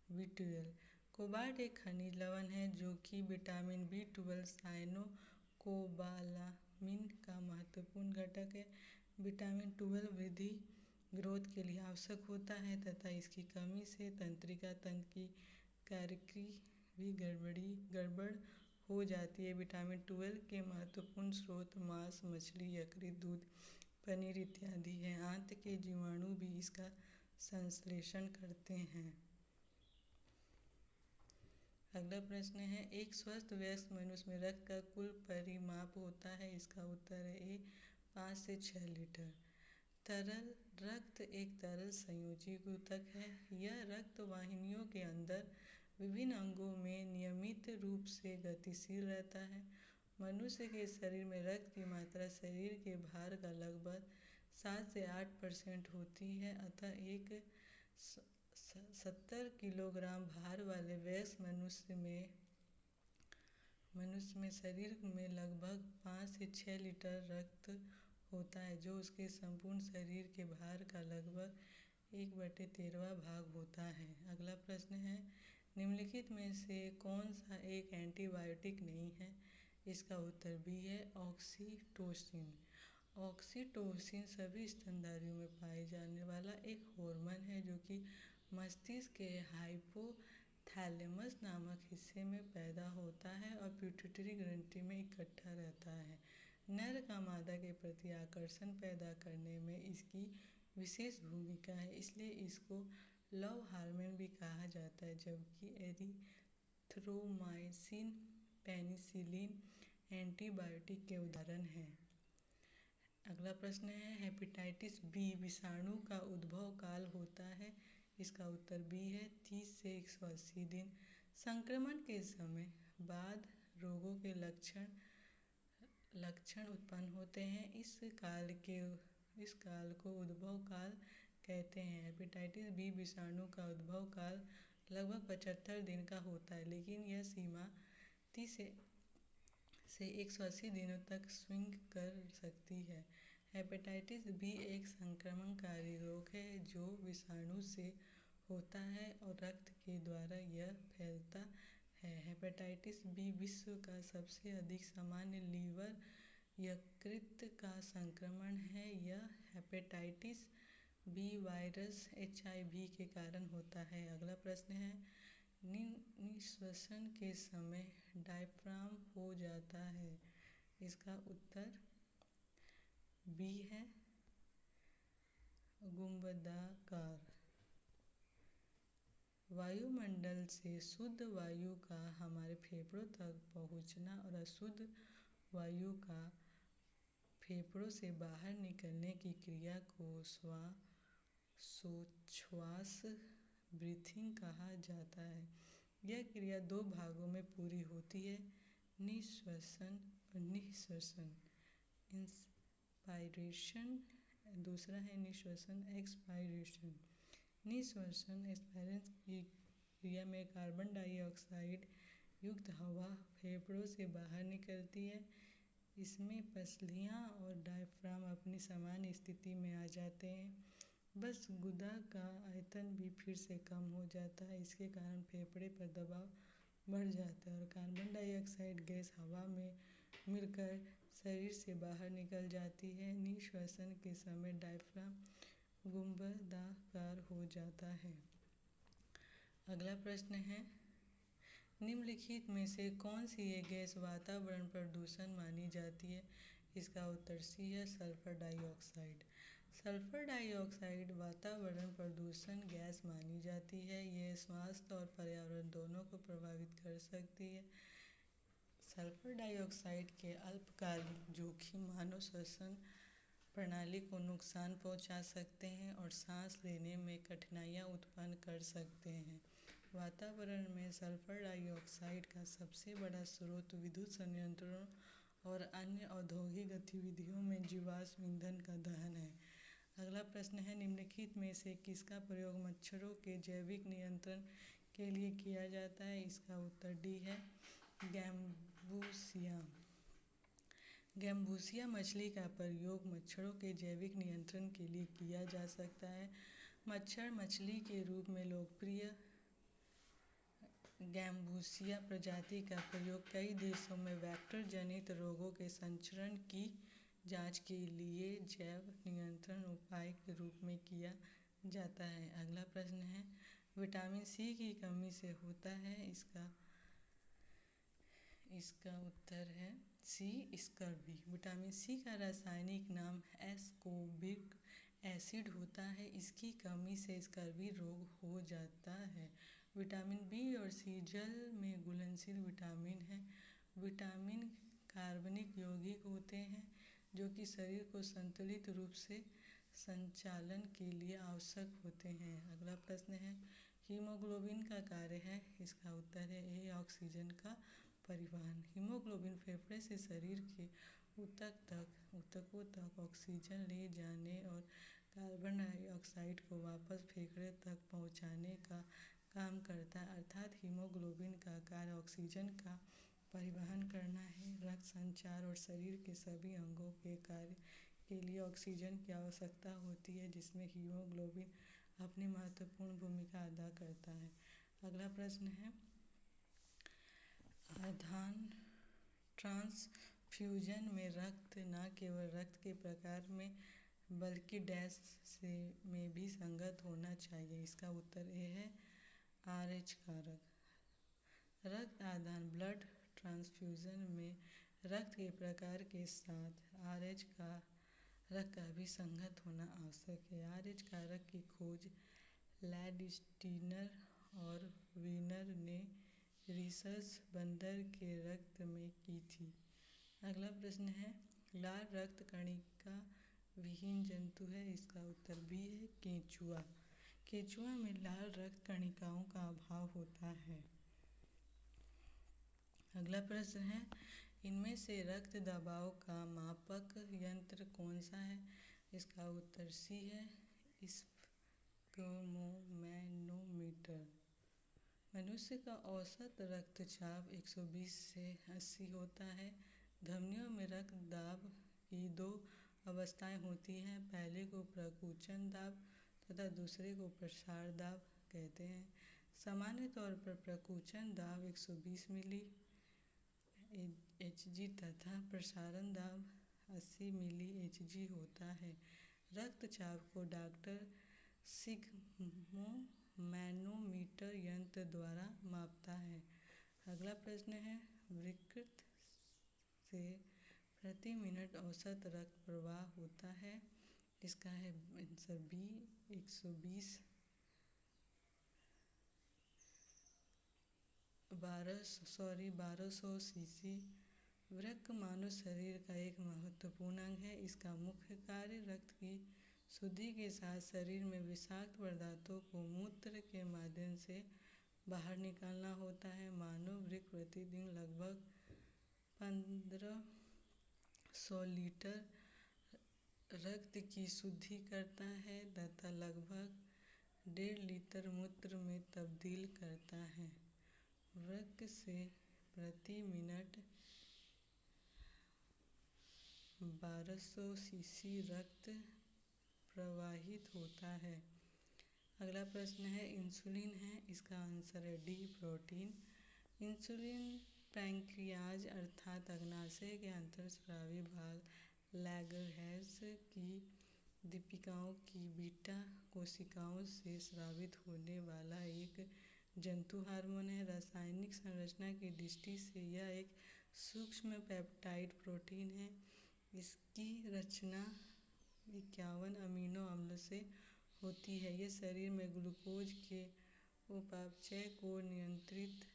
B12। कोबाल्ट एक खनिज लवण है जो कि विटामिन B12 साइनोकोबालामिन का महत्वपूर्ण घटक है। विटामिन 12 वृद्धि ग्रोथ के लिए आवश्यक होता है तथा इसकी कमी से तंत्रिका तंत्र की कार्यक्रिया भी गड़बड़ हो जाती है। विटामिन 12 के महत्वपूर्ण स्रोत मांस, मछली, यकृत, दूध, पनीर इत्यादि हैं। आंत के जीवाणु भी इसका संश्लेषण करते हैं। अगला प्रश्न है, एक स्वस्थ वयस्क मनुष्य में रक्त का कुल परिमाप होता है? इसका उत्तर है ए, 5 से 6 लीटर। तरल रक्त एक तरल संयोजी ऊतक है। यह रक्त वाहिनियों के अंदर विभिन्न अंगों में नियमित रूप से गतिशील रहता है। मनुष्य के शरीर में रक्त की मात्रा शरीर के भार का लगभग 7 से 8% होती है, अतः एक 70 किलोग्राम भार वाले वयस्क मनुष्य में शरीर में लगभग 5 से 6 लीटर रक्त होता है, जो उसके संपूर्ण शरीर के भार का लगभग 1/13 भाग होता है। अगला प्रश्न है, निम्नलिखित में से कौन सा एक एंटीबायोटिक नहीं है? इसका उत्तर बी है, ऑक्सीटोसिन। ऑक्सीटोसिन सभी स्तनधारियों में पाए जाने वाला एक हार्मोन है जो कि मस्तिष्क के हाइपोथैलेमस नामक हिस्से में पैदा होता है और पिट्यूटरी ग्रंथि में इकट्ठा रहता है। नर का मादा के प्रति आकर्षण पैदा करने में इसकी विशेष भूमिका है, इसलिए इसको लव हार्मोन भी कहा जाता है, जबकि एरिथ्रोमाइसिन, पेनिसिलिन एंटीबायोटिक के उदाहरण हैं। अगला प्रश्न है, हेपेटाइटिस बी विषाणु का उद्भव काल होता है? इसका उत्तर बी है, 30 से 180 दिन। संक्रमण के समय बाद रोगों के लक्षण उत्पन्न होते हैं। इस काल को उद्भव काल कहते हैं। हेपेटाइटिस बी विषाणु का उद्भव काल लगभग 75 दिन का होता है, लेकिन यह सीमा 30 से 180 दिनों तक स्विंग कर सकती है। हेपेटाइटिस बी एक संक्रमणकारी रोग है जो विषाणु से होता है और रक्त के द्वारा यह फैलता है। हेपेटाइटिस बी विश्व का सबसे अधिक सामान्य लीवर यकृत का संक्रमण है। यह हेपेटाइटिस बी वायरस HIV के कारण होता है। अगला प्रश्न है, निःश्वसन के समय डायफ्राम हो जाता है? इसका उत्तर बी है, गुंबदाकार। वायुमंडल से शुद्ध वायु का हमारे फेफड़ों तक पहुंचना और अशुद्ध वायु का फेफड़ों से बाहर निकलने की क्रिया को श्वासोच्छ्वास ब्रीथिंग कहा जाता है। यह क्रिया दो भागों में पूरी होती है, निःश्वसन और निःश्वसन, इंस्पायरेशन। दूसरा है निःश्वसन, एक्सपायरेशन। निःश्वसन एक्सपायरेशन की क्रिया में कार्बन डाइऑक्साइड युक्त हवा फेफड़ों से बाहर निकलती है। इसमें पसलियाँ और डायफ्राम अपनी सामान्य स्थिति में आ जाते हैं। बस गुदा का आयतन भी फिर से कम हो जाता है। इसके कारण फेफड़े पर दबाव बढ़ जाता है और कार्बन डाइऑक्साइड गैस हवा में मिलकर शरीर से बाहर निकल जाती है। निःश्वसन के समय डायफ्राम गुंबदाकार हो जाता है। अगला प्रश्न है, निम्नलिखित में से कौन सी ये गैस वातावरण प्रदूषण मानी जाती है? इसका उत्तर सी है, सल्फर डाइऑक्साइड। सल्फर डाइऑक्साइड वातावरण प्रदूषण गैस मानी जाती है। यह स्वास्थ्य और पर्यावरण दोनों को प्रभावित कर सकती है। सल्फर डाइऑक्साइड के अल्पकालिक जोखिम मानव श्वसन प्रणाली को नुकसान पहुंचा सकते हैं और सांस लेने में कठिनाइयां उत्पन्न कर सकते हैं। वातावरण में सल्फर डाइऑक्साइड का सबसे बड़ा स्रोत विद्युत संयंत्रों और अन्य औद्योगिक गतिविधियों में जीवाश्म ईंधन का दहन है। अगला प्रश्न है, निम्नलिखित में से किसका प्रयोग मच्छरों के जैविक नियंत्रण के लिए किया जाता है? इसका उत्तर डी है, गैम्बूसिया। गैम्बूसिया मछली का प्रयोग मच्छरों के जैविक नियंत्रण के लिए किया जा सकता है। मच्छर मछली के रूप में लोकप्रिय गैम्बूसिया प्रजाति का प्रयोग कई देशों में वेक्टर जनित रोगों के संचरण की जांच के लिए जैव नियंत्रण उपाय के रूप में किया जाता है। अगला प्रश्न है, विटामिन सी की कमी से होता है? इसका उत्तर है सी, स्कर्वी। विटामिन सी का रासायनिक नाम एस्कोर्बिक एसिड होता है। इसकी कमी से स्कर्वी रोग हो जाता है। विटामिन बी और सी जल में घुलनशील विटामिन हैं। विटामिन कार्बनिक यौगिक होते हैं जो कि शरीर को संतुलित रूप से संचालन के लिए आवश्यक होते हैं। अगला प्रश्न है, हीमोग्लोबिन का कार्य है? इसका उत्तर है ए, ऑक्सीजन का परिवहन। हीमोग्लोबिन फेफड़े से शरीर के ऊतकों तक ऑक्सीजन ले जाने और कार्बन डाइऑक्साइड को वापस फेफड़े तक पहुंचाने का काम करता है। अर्थात हीमोग्लोबिन का कार्य ऑक्सीजन का परिवहन करना है। रक्त संचार और शरीर के सभी अंगों के कार्य के लिए ऑक्सीजन की आवश्यकता होती है, जिसमें हीमोग्लोबिन अपनी महत्वपूर्ण भूमिका अदा करता है। अगला प्रश्न है, आधान ट्रांसफ्यूजन में रक्त न केवल रक्त के प्रकार में बल्कि डैश से में भी संगत होना चाहिए। इसका उत्तर ए है, RH कारक। रक्त आदान ब्लड ट्रांसफ्यूजन में रक्त के प्रकार के साथ RH कारक का भी संगत होना आवश्यक है। RH कारक की खोज लैंडस्टीनर और वीनर ने रिसर्च बंदर के रक्त में की थी। अगला प्रश्न है, लाल रक्त कणिका विहीन जंतु है? इसका उत्तर बी है, केंचुआ। केंचुआ में लाल रक्त कणिकाओं का अभाव होता है। अगला प्रश्न है, इनमें से रक्त दबाव का मापक यंत्र कौन सा है? इसका उत्तर सी है, स्फिग्मोमैनोमीटर। मनुष्य का औसत रक्तचाप 120 से 80 होता है। धमनियों में रक्त दाब की दो अवस्थाएं होती हैं। पहले को प्रकुंचन दाब तथा दूसरे को प्रसार दाब कहते हैं। सामान्य तौर पर प्रकुंचन दाब 120 मिली Hg तथा प्रसारण दाब 80 मिली Hg होता है। रक्तचाप को डॉक्टर स्फिग्मोमैनोमीटर यंत्र द्वारा मापता है। अगला प्रश्न है, यकृत से प्रति मिनट औसत रक्त प्रवाह होता है? इसका है आंसर बी, 120 1200 सीसी। वृक्क मानव शरीर का एक महत्वपूर्ण अंग है। इसका मुख्य कार्य रक्त की शुद्धि के साथ शरीर में विषाक्त पदार्थों को मूत्र के माध्यम से बाहर निकालना होता है। मानव वृक्क प्रतिदिन लगभग 1500 लीटर रक्त की शुद्धि करता है तथा लगभग 1.5 लीटर मूत्र में तब्दील करता है। वृक्क से प्रति मिनट 1200 सीसी रक्त प्रवाहित होता है। अगला प्रश्न है इंसुलिन है, इसका आंसर है डी प्रोटीन। इंसुलिन पैंक्रियाज अर्थात अग्नाशय के अंतःस्रावी भाग लैंगरहैंस की दीपिकाओं की बीटा कोशिकाओं से स्रावित होने वाला एक जंतु हार्मोन है। रासायनिक संरचना की दृष्टि से यह एक सूक्ष्म पेप्टाइड प्रोटीन है। इसकी रचना 51 अमीनो अम्ल से होती है। यह शरीर में ग्लूकोज के उपापचय को नियंत्रित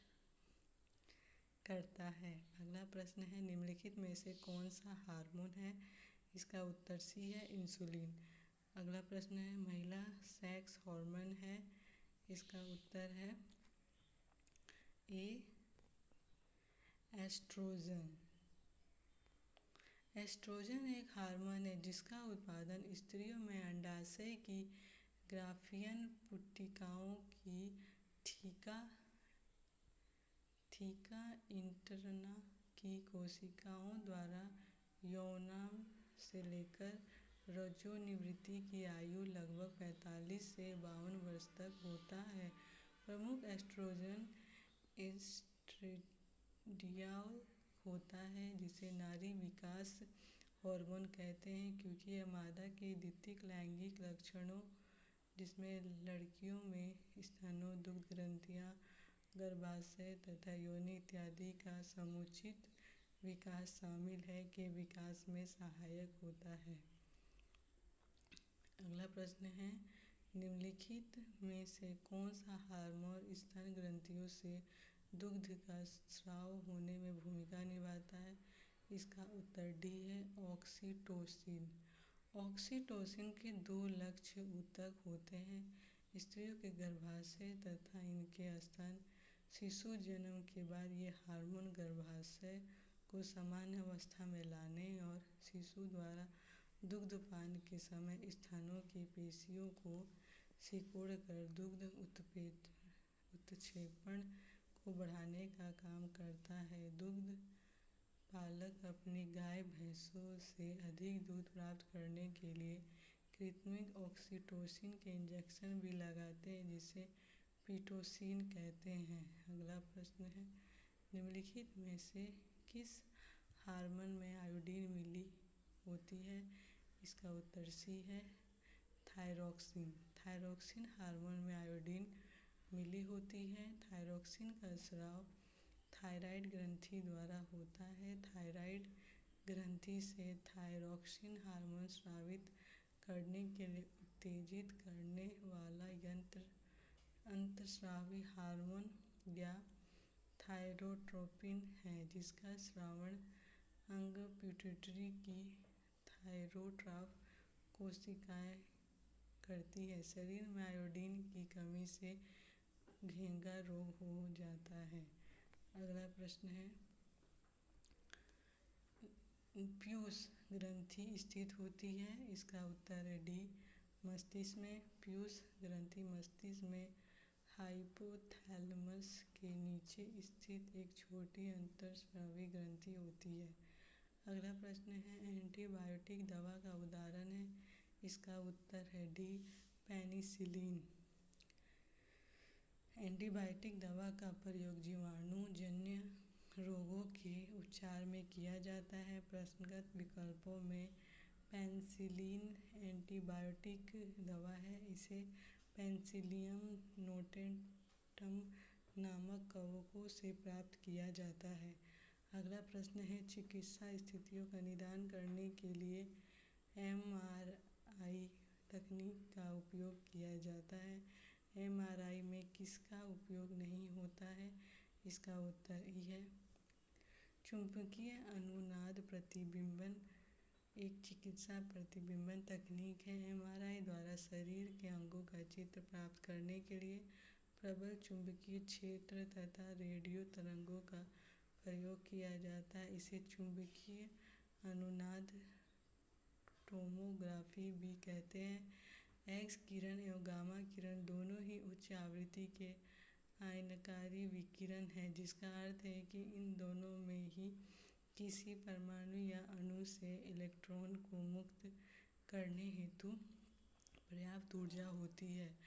करता है। अगला प्रश्न है निम्नलिखित में से कौन सा हार्मोन है? इसका उत्तर सी है इंसुलिन। अगला प्रश्न है महिला सेक्स हार्मोन है, इसका उत्तर है ए एस्ट्रोजन। एस्ट्रोजन एक हार्मोन है जिसका उत्पादन स्त्रियों में अंडाशय की ग्राफियन पुट्टिकाओं की थीका इंटरना की कोशिकाओं द्वारा यौनांग से लेकर रजोनिवृत्ति की आयु लगभग 45 से 52 वर्ष तक होता है। प्रमुख एस्ट्रोजन एस्ट्रेडियोल होता है जिसे नारी विकास हार्मोन कहते हैं क्योंकि यह मादा के द्वितीयक लैंगिक लक्षणों जिसमें लड़कियों में स्तनों, दुग्ध ग्रंथियां, गर्भाशय तथा योनि इत्यादि का समुचित विकास शामिल है के विकास में सहायक होता है। अगला प्रश्न है निम्नलिखित में से कौन सा हार्मोन स्तन ग्रंथियों से दुग्ध का स्राव होने में भूमिका निभाता है? इसका उत्तर डी है ऑक्सीटोसिन। ऑक्सीटोसिन के 2 लक्ष्य ऊतक होते हैं, स्त्रियों के गर्भाशय तथा इनके स्तन। शिशु जन्म के बाद ये हार्मोन गर्भाशय को सामान्य अवस्था में लाने और शिशु द्वारा दुग्धपान के समय स्तनों की पेशियों को सिकोड़कर दुग्ध उत्क्षेपण को बढ़ाने का काम करता है। दुग्ध पालक अपनी गाय भैंसों से अधिक दूध प्राप्त करने के लिए कृत्रिम ऑक्सीटोसिन के इंजेक्शन भी लगाते हैं जिसे पिटोसिन कहते हैं। अगला प्रश्न है निम्नलिखित में से किस हार्मोन में आयोडीन मिली होती है? इसका उत्तर सी है थायरोक्सिन। थायरोक्सिन हार्मोन में आयोडीन मिली होती है। थायरोक्सिन का स्राव थायराइड ग्रंथि द्वारा होता है। थायराइड ग्रंथि से थायरोक्सिन हार्मोन स्रावित करने के लिए उत्तेजित करने वाला यंत्र अंतःस्रावी हार्मोन या थायरोट्रोपिन है जिसका स्रावण अंग पिट्यूटरी की थायरोट्रॉफ कोशिकाएं करती है। शरीर में आयोडीन की कमी से घेंघा रोग हो जाता है। अगला प्रश्न है पीयूष ग्रंथि स्थित होती है? इसका उत्तर है डी मस्तिष्क में। पीयूष ग्रंथि मस्तिष्क में हाइपोथैलेमस के नीचे स्थित एक छोटी अंतःस्रावी ग्रंथि होती है। अगला प्रश्न है एंटीबायोटिक दवा का उदाहरण है? इसका उत्तर है डी पेनिसिलिन। एंटीबायोटिक दवा का प्रयोग जीवाणु जन्य रोगों के उपचार में किया जाता है। प्रश्नगत विकल्पों में पेनिसिलिन एंटीबायोटिक दवा है, इसे पेनिसिलियम नोटेंटम नामक कवकों से प्राप्त किया जाता है। अगला प्रश्न है चिकित्सा स्थितियों का निदान करने के लिए एमआरआई तकनीक का उपयोग किया जाता है। एमआरआई में किसका उपयोग नहीं होता है? इसका उत्तर ई है। चुंबकीय अनुनाद प्रतिबिंबन एक चिकित्सा प्रतिबिंबन तकनीक है। एमआरआई द्वारा शरीर के अंगों का चित्र प्राप्त करने के लिए प्रबल चुंबकीय क्षेत्र तथा रेडियो तरंगों का प्रयोग किया जाता है। इसे चुंबकीय अनुनाद टोमोग्राफी भी कहते हैं। एक्स किरण एवं गामा किरण दोनों ही उच्च आवृत्ति के आयनकारी विकिरण है, जिसका अर्थ है कि इन दोनों में ही किसी परमाणु या अणु से इलेक्ट्रॉन को मुक्त करने हेतु पर्याप्त ऊर्जा होती है।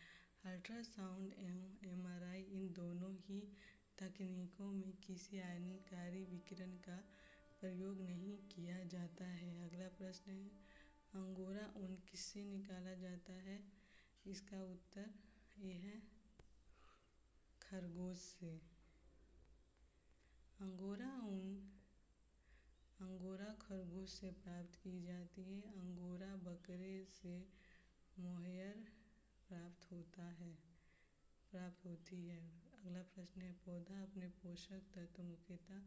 अल्ट्रासाउंड एवं एमआरआई इन दोनों ही तकनीकों में किसी आयनकारी विकिरण का प्रयोग नहीं किया जाता है। अगला प्रश्न है, अंगोरा ऊन किससे निकाला जाता है? इसका उत्तर ये है, खरगोश से। अंगोरा खरगोश से प्राप्त की जाती है। अंगोरा बकरे से मोहेयर प्राप्त होती है। अगला प्रश्न है, पौधा अपने पोषक तत्व मुख्यतः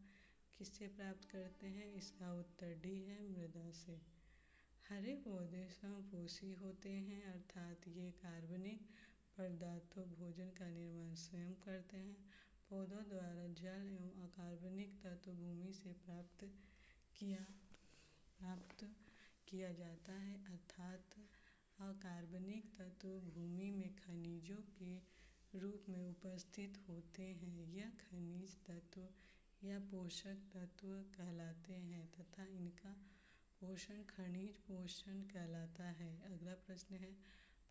किससे प्राप्त करते हैं? इसका उत्तर डी है, मृदा से। हरे पौधे स्वयंपोषी होते हैं, अर्थात ये कार्बनिक पदार्थों भोजन का निर्माण स्वयं करते हैं। पौधों द्वारा जल एवं अकार्बनिक तत्व भूमि से प्राप्त किया जाता है, अर्थात अकार्बनिक तत्व भूमि में खनिजों के रूप में उपस्थित होते हैं। यह खनिज तत्व या पोषक तत्व कहलाते हैं तथा इनका पोषण खनिज पोषण कहलाता है। अगला प्रश्न है,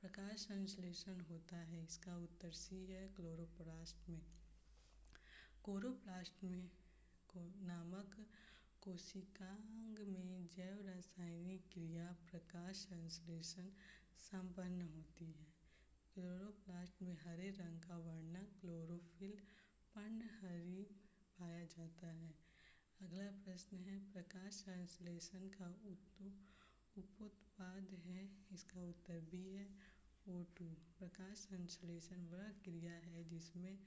प्रकाश संश्लेषण होता है। इसका उत्तर सी है, क्लोरोप्लास्ट में। क्लोरोप्लास्ट में नामक कोशिकांग में जैव रासायनिक क्रिया प्रकाश संश्लेषण संपन्न होती है। क्लोरोप्लास्ट में हरे रंग का वर्णक क्लोरोफिल पर्णहरित पाया जाता है। अगला प्रश्न है, प्रकाश संश्लेषण का उपोत्पाद है। इसका उत्तर बी है, O2। प्रकाश संश्लेषण वह क्रिया है जिसमें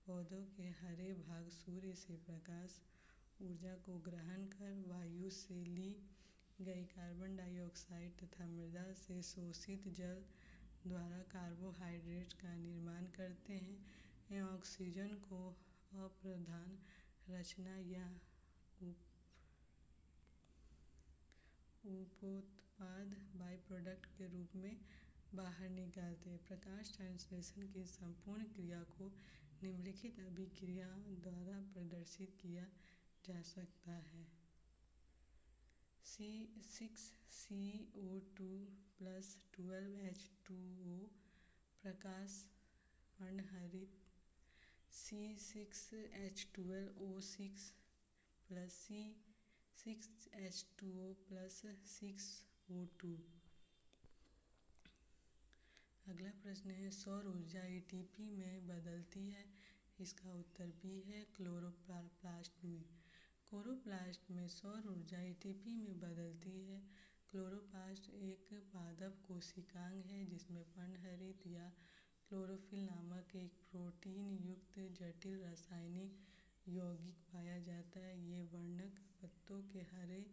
पौधों के हरे भाग सूर्य से प्रकाश ऊर्जा को ग्रहण कर वायु से ली गई कार्बन डाइऑक्साइड तथा मृदा से शोषित जल द्वारा कार्बोहाइड्रेट का निर्माण करते हैं एवं ऑक्सीजन को अप्रधान रचना या उपोत्पाद बाई प्रोडक्ट के रूप में बाहर निकालते हैं। प्रकाश संश्लेषण की संपूर्ण क्रिया को निम्नलिखित अभिक्रिया द्वारा प्रदर्शित किया जा सकता है। C6CO2 + 12H2O प्रकाश पर्णहरित। C6H12O6 + C6H2O + 6O2। अगला प्रश्न है, सौर ऊर्जा एटीपी में बदलती है। इसका उत्तर बी है, क्लोरोप्लास्ट में। क्लोरोप्लास्ट में सौर ऊर्जा एटीपी में बदलती है। क्लोरोप्लास्ट एक पादप कोशिकांग है जिसमें पर्णहरित या क्लोरोफिल नामक एक प्रोटीन युक्त जटिल रासायनिक यौगिक पाया जाता है। ये वर्णक पत्तों के हरे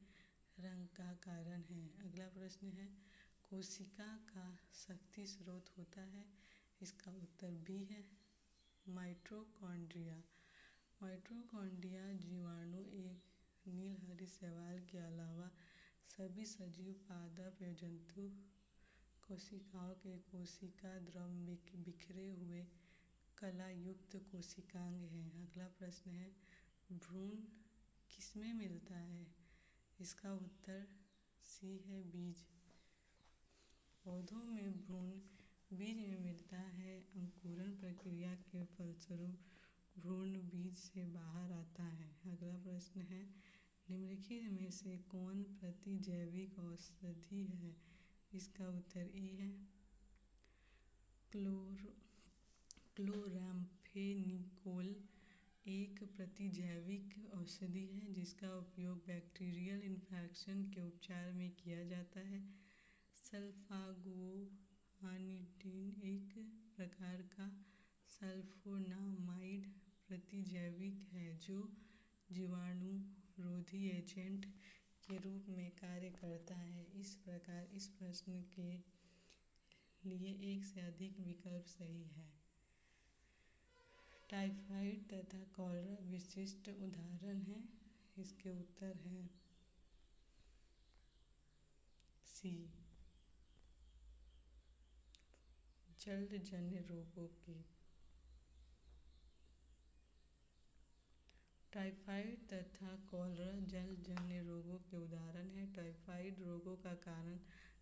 रंग का कारण है। अगला प्रश्न है, कोशिका का शक्ति स्रोत होता है। इसका उत्तर बी है, माइटोकॉन्ड्रिया। माइटोकॉन्ड्रिया जीवाणु एक नीलहरी शैवाल के अलावा सभी सजीव पादप एवं जंतु कोशिकाओं के कोशिका द्रव में बिखरे हुए कला युक्त कोशिकांग हैं। अगला प्रश्न है, भ्रूण किसमें मिलता है? इसका उत्तर सी है, बीज। पौधों में भ्रूण बीज में मिलता है। अंकुरण प्रक्रिया के फलस्वरूप भ्रूण बीज से बाहर आता है। अगला प्रश्न है, निम्नलिखित में से कौन प्रतिजैविक औषधि है? इसका उत्तर ई है, क्लोराम्फेनिकोल एक प्रतिजैविक औषधि है जिसका उपयोग बैक्टीरियल इन्फेक्शन के उपचार में किया जाता है। सल्फागोआनिडिन एक प्रकार का सल्फोनामाइड प्रतिजैविक है जो जीवाणुरोधी एजेंट के रूप में कार्य करता है। इस प्रकार इस प्रश्न के लिए एक से अधिक विकल्प सही है। टाइफाइड तथा कॉलरा विशिष्ट उदाहरण हैं। इसके उत्तर हैं सी, जलजन्य रोगों के। टाइफाइड तथा कॉलरा जलजन्य रोगों के उदाहरण हैं। टाइफाइड रोगों का कारण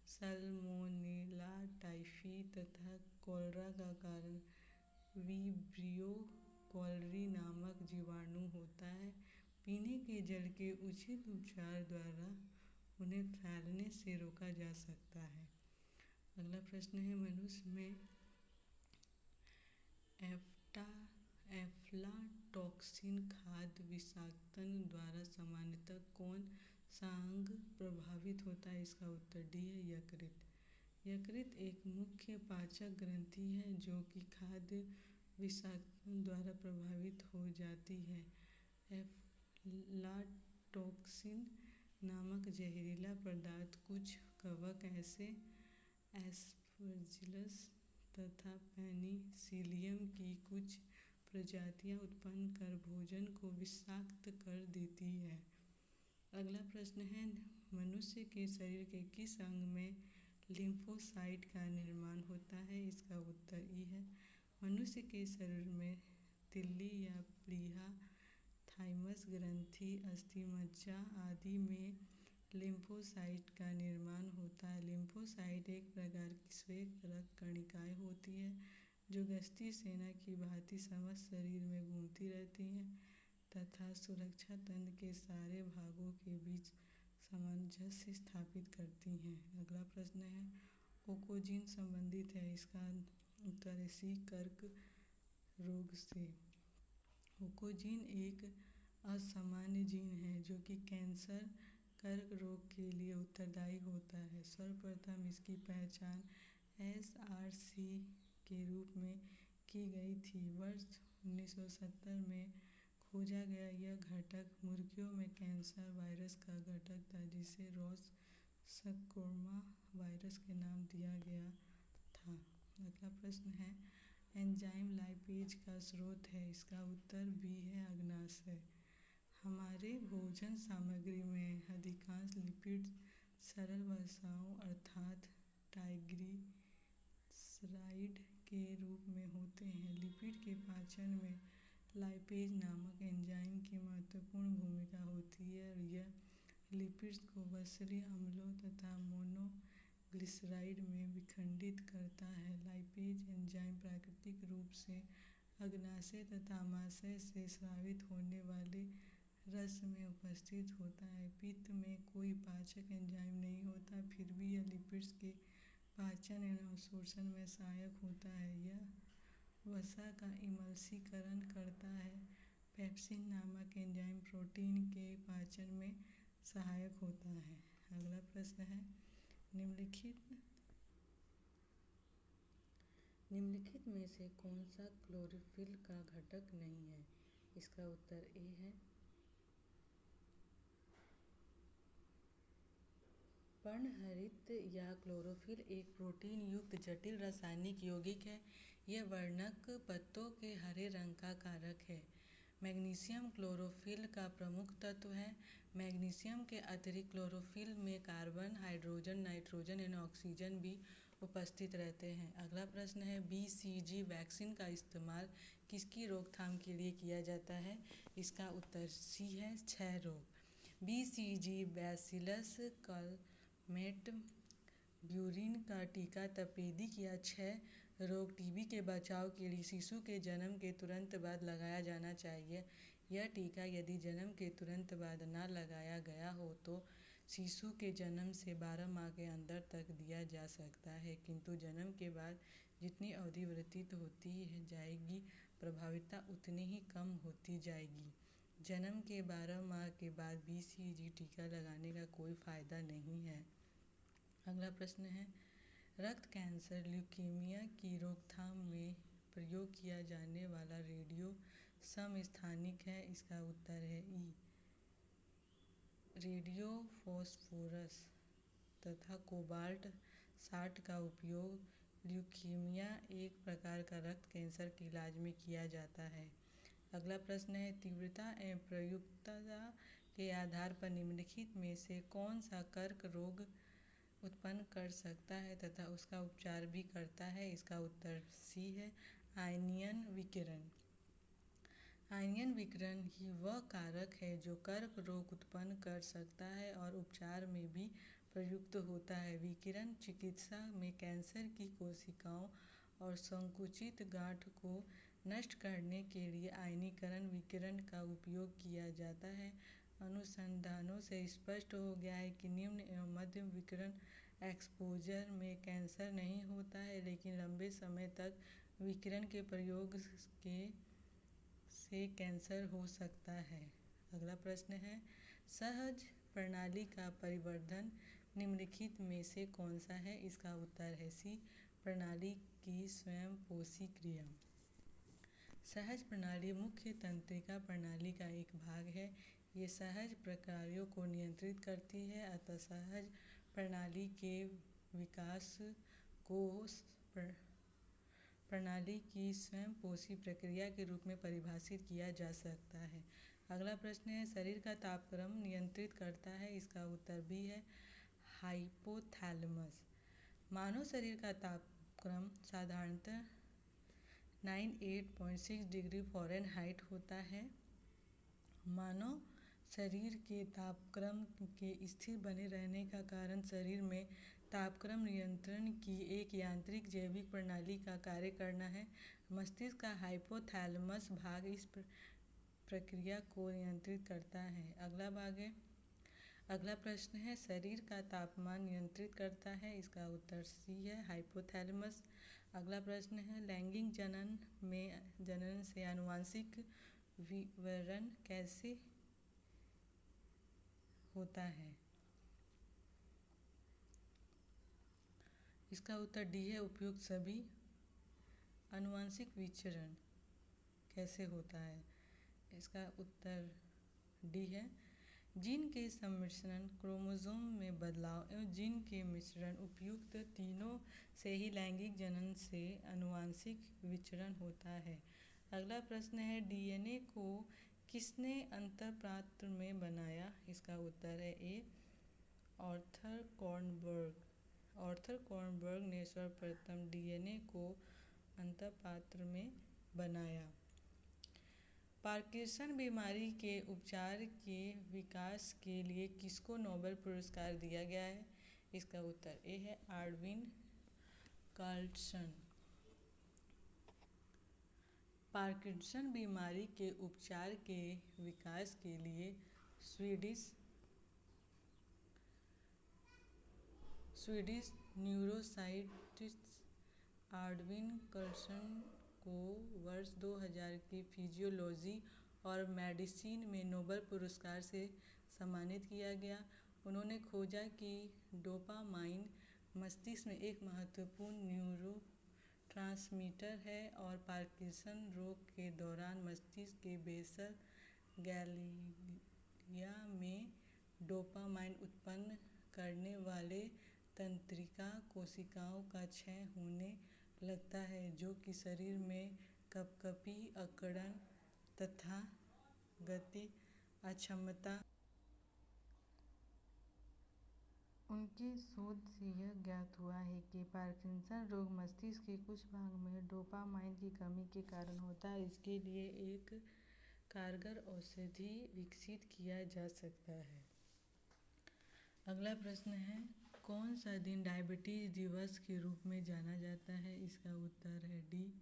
सल्मोनेला टाइफी तथा कॉलरा का कारण विब्रियो कॉलरी नामक जीवाणु होता है। पीने के जल के उचित उपचार द्वारा उन्हें फैलने से रोका जा सकता है। अगला प्रश्न है, मनुष्य में एफ्लाटॉक्सिन खाद्य विषाक्तन द्वारा सामान्यतः कौन सा अंग प्रभावित होता है? इसका उत्तर डी है, यकृत। यकृत एक मुख्य पाचक ग्रंथि है जो कि खाद्य विषाक्तन द्वारा प्रभावित हो जाती है। एफ्लाटॉक्सिन नामक जहरीला पदार्थ कुछ कवक ऐसे एस्परजिलस तथा पेनिसिलियम की कुछ प्रजातियां उत्पन्न कर भोजन को विषाक्त कर देती है। अगला प्रश्न है, मनुष्य के शरीर के किस अंग में लिम्फोसाइट का निर्माण होता है? इसका उत्तर ई है। मनुष्य के शरीर में तिल्ली या प्लीहा, थाइमस ग्रंथि, अस्थिमज्जा आदि में लिम्फोसाइट का निर्माण होता है। लिम्फोसाइट एक प्रकार की श्वेत रक्त कणिकाएं होती है जो गश्ती सेना की भांति समस्त शरीर में घूमती रहती हैं तथा सुरक्षा तंत्र के सारे भागों के बीच सामंजस्य स्थापित करती हैं। अगला प्रश्न है, ओकोजिन संबंधित है। इसका उत्तर है सी, कर्क रोग से। ओकोजिन एक असामान्य जीन है जो कि कैंसर कर्क रोग के लिए उत्तरदायी होता है। सर्वप्रथम इसकी पहचान SRC के रूप में की गई थी। वर्ष 1970 में खोजा गया यह घटक मुर्गियों में कैंसर वायरस का घटक था जिसे रॉस स्क्रोमा वायरस के नाम दिया गया था। अगला प्रश्न है, एंजाइम लाइपेज का स्रोत है। इसका उत्तर बी है, अग्नाशय। हमारे भोजन सामग्री में अधिकांश लिपिड सरल वसाओं अर्थात ट्राइग्लिसराइड के रूप में होते हैं। लिपिड के पाचन में लाइपेज नामक एंजाइम की महत्वपूर्ण भूमिका होती है और यह लिपिड्स को वसा अम्लों तथा मोनोग्लिसराइड में विखंडित करता है। लाइपेज एंजाइम प्राकृतिक रूप से अग्नाशय तथा आमाशय से स्रावित होने वाले रस में उपस्थित होता है। पित्त में कोई पाचक एंजाइम नहीं होता, फिर भी यह लिपिड्स के पाचन एवं अवशोषण में सहायक होता है। यह वसा का इमल्सीकरण करता है। पेप्सिन नामक एंजाइम प्रोटीन के पाचन में सहायक होता है। अगला प्रश्न है, निम्नलिखित में से कौन सा क्लोरोफिल का घटक नहीं है? इसका उत्तर ए है, पर्णहरित या क्लोरोफिल एक प्रोटीन युक्त जटिल रासायनिक यौगिक है। यह वर्णक पत्तों के हरे रंग का कारक है। मैग्नीशियम क्लोरोफिल का प्रमुख तत्व है। मैग्नीशियम के अतिरिक्त क्लोरोफिल में कार्बन, हाइड्रोजन, नाइट्रोजन एवं ऑक्सीजन भी उपस्थित रहते हैं। अगला प्रश्न है, BCG वैक्सीन का इस्तेमाल किसकी रोकथाम के लिए किया जाता है? इसका उत्तर सी है, क्षय रोग। BCG बैसिलस कलमेट ब्यूरिन का टीका तपेदिक या क्षय रोग टीबी के बचाव के लिए शिशु के जन्म के तुरंत बाद लगाया जाना चाहिए। यह टीका यदि जन्म के तुरंत बाद न लगाया गया हो तो शिशु के जन्म से 12 माह के अंदर तक दिया जा सकता है, किंतु जन्म के बाद जितनी अवधि व्यतीत होती जाएगी प्रभाविता उतनी ही कम होती जाएगी। जन्म के 12 माह के बाद BCG टीका लगाने का कोई फायदा नहीं है। अगला प्रश्न है, रक्त कैंसर ल्यूकीमिया की रोकथाम में प्रयोग किया जाने वाला रेडियो समस्थानिक है, इसका उत्तर है ई। रेडियो फॉस्फोरस तथा कोबाल्ट 60 का उपयोग ल्यूकीमिया एक प्रकार का रक्त कैंसर के इलाज में किया जाता है। अगला प्रश्न है, तीव्रता एवं प्रयुक्तता के आधार पर निम्नलिखित में से कौन सा कर्क रोग उत्पन्न कर सकता है तथा उसका उपचार भी करता है? इसका उत्तर सी है, आयनियन विकिरण। आयनियन विकिरण ही वह कारक है जो कर्क रोग उत्पन्न कर सकता है और उपचार में भी प्रयुक्त होता है। विकिरण चिकित्सा में कैंसर की कोशिकाओं और संकुचित गांठ को नष्ट करने के लिए आयनीकरण विकिरण का उपयोग किया जाता है। अनुसंधानों से स्पष्ट हो गया है कि निम्न एवं मध्यम विकिरण एक्सपोजर में कैंसर नहीं होता है, लेकिन लंबे समय तक विकिरण के प्रयोग से कैंसर हो सकता है। अगला प्रश्न है, सहज प्रणाली का परिवर्धन निम्नलिखित में से कौन सा है? इसका उत्तर है सी, प्रणाली की स्वयं पोषी क्रिया। सहज प्रणाली मुख्य तंत्रिका प्रणाली का एक भाग है। ये सहज प्रक्रियाओं को नियंत्रित करती है, अतः सहज प्रणाली के विकास को प्रणाली की स्वयं पोषी प्रक्रिया के रूप में परिभाषित किया जा सकता है। अगला प्रश्न है, शरीर का तापक्रम नियंत्रित करता है? इसका उत्तर भी है, हाइपोथैलेमस। मानव शरीर का तापक्रम साधारणतः 98.6 डिग्री फ़ारेनहाइट होता है। मानव शरीर के तापक्रम के स्थिर बने रहने का कारण शरीर में तापक्रम नियंत्रण की एक यांत्रिक जैविक प्रणाली का कार्य करना है। मस्तिष्क का हाइपोथैलेमस भाग इस प्रक्रिया को नियंत्रित करता है। अगला प्रश्न है, शरीर का तापमान नियंत्रित करता है? इसका उत्तर सी है, हाइपोथैलेमस। अगला प्रश्न है, लैंगिक जनन से आनुवंशिक विवरण कैसे होता है? इसका उत्तर डी है, उपयुक्त सभी। आनुवंशिक विचरण कैसे होता है? इसका उत्तर डी है, जीन के सम्मिश्रण, क्रोमोसोम में बदलाव एवं जीन के मिश्रण उपयुक्त तीनों से ही लैंगिक जनन से आनुवंशिक विचरण होता है। अगला प्रश्न है, डीएनए को किसने अंतःप्रात्र में बनाया? इसका उत्तर है ए, आर्थर कॉर्नबर्ग। आर्थर कॉर्नबर्ग ने सर्वप्रथम डीएनए को अंतःप्रात्र में बनाया। पार्किंसन बीमारी के उपचार के विकास के लिए किसको नोबेल पुरस्कार दिया गया है? इसका उत्तर ए है, आर्विन कार्लसन। पार्किंसन बीमारी के उपचार के विकास के लिए स्वीडिश न्यूरोसाइंटिस्ट आर्विन कार्लसन को वर्ष 2000 की फिजियोलॉजी और मेडिसिन में नोबेल पुरस्कार से सम्मानित किया गया। उन्होंने खोजा कि डोपामाइन मस्तिष्क में एक महत्वपूर्ण न्यूरोट्रांसमीटर है और पार्किंसन रोग के दौरान मस्तिष्क के बेसल गैंग्लिया में डोपामाइन उत्पन्न करने वाले तंत्रिका कोशिकाओं का क्षय होने लगता है, जो कि शरीर में कँपकँपी, अकड़न तथा गति अक्षमता। उनके शोध से यह ज्ञात हुआ है कि पार्किंसन रोग मस्तिष्क के कुछ भाग में डोपामाइन की कमी के कारण होता है। इसके लिए एक कारगर औषधि विकसित किया जा सकता है। अगला प्रश्न है, कौन सा दिन डायबिटीज दिवस के रूप में जाना जाता है? इसका उत्तर है डी,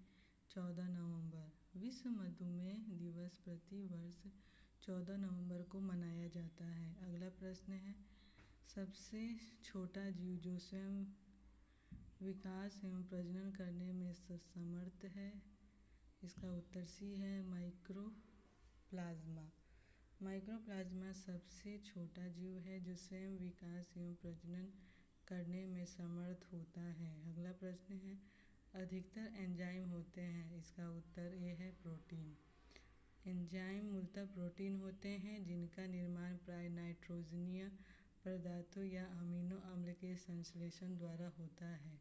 14 नवंबर। विश्व मधुमेह दिवस प्रति वर्ष 14 नवंबर को मनाया जाता है। अगला प्रश्न है, सबसे छोटा जीव जो स्वयं विकास एवं प्रजनन करने में समर्थ है? इसका उत्तर सी है, माइक्रोप्लाज्मा। माइक्रोप्लाज्मा सबसे छोटा जीव है जो स्वयं विकास एवं प्रजनन करने में समर्थ होता है। अगला प्रश्न है, अधिकतर एंजाइम होते हैं? इसका उत्तर ए है, प्रोटीन। एंजाइम मूलतः प्रोटीन होते हैं जिनका निर्माण प्राय नाइट्रोजनीय पदार्थों या अमीनो अम्ल के संश्लेषण द्वारा होता है।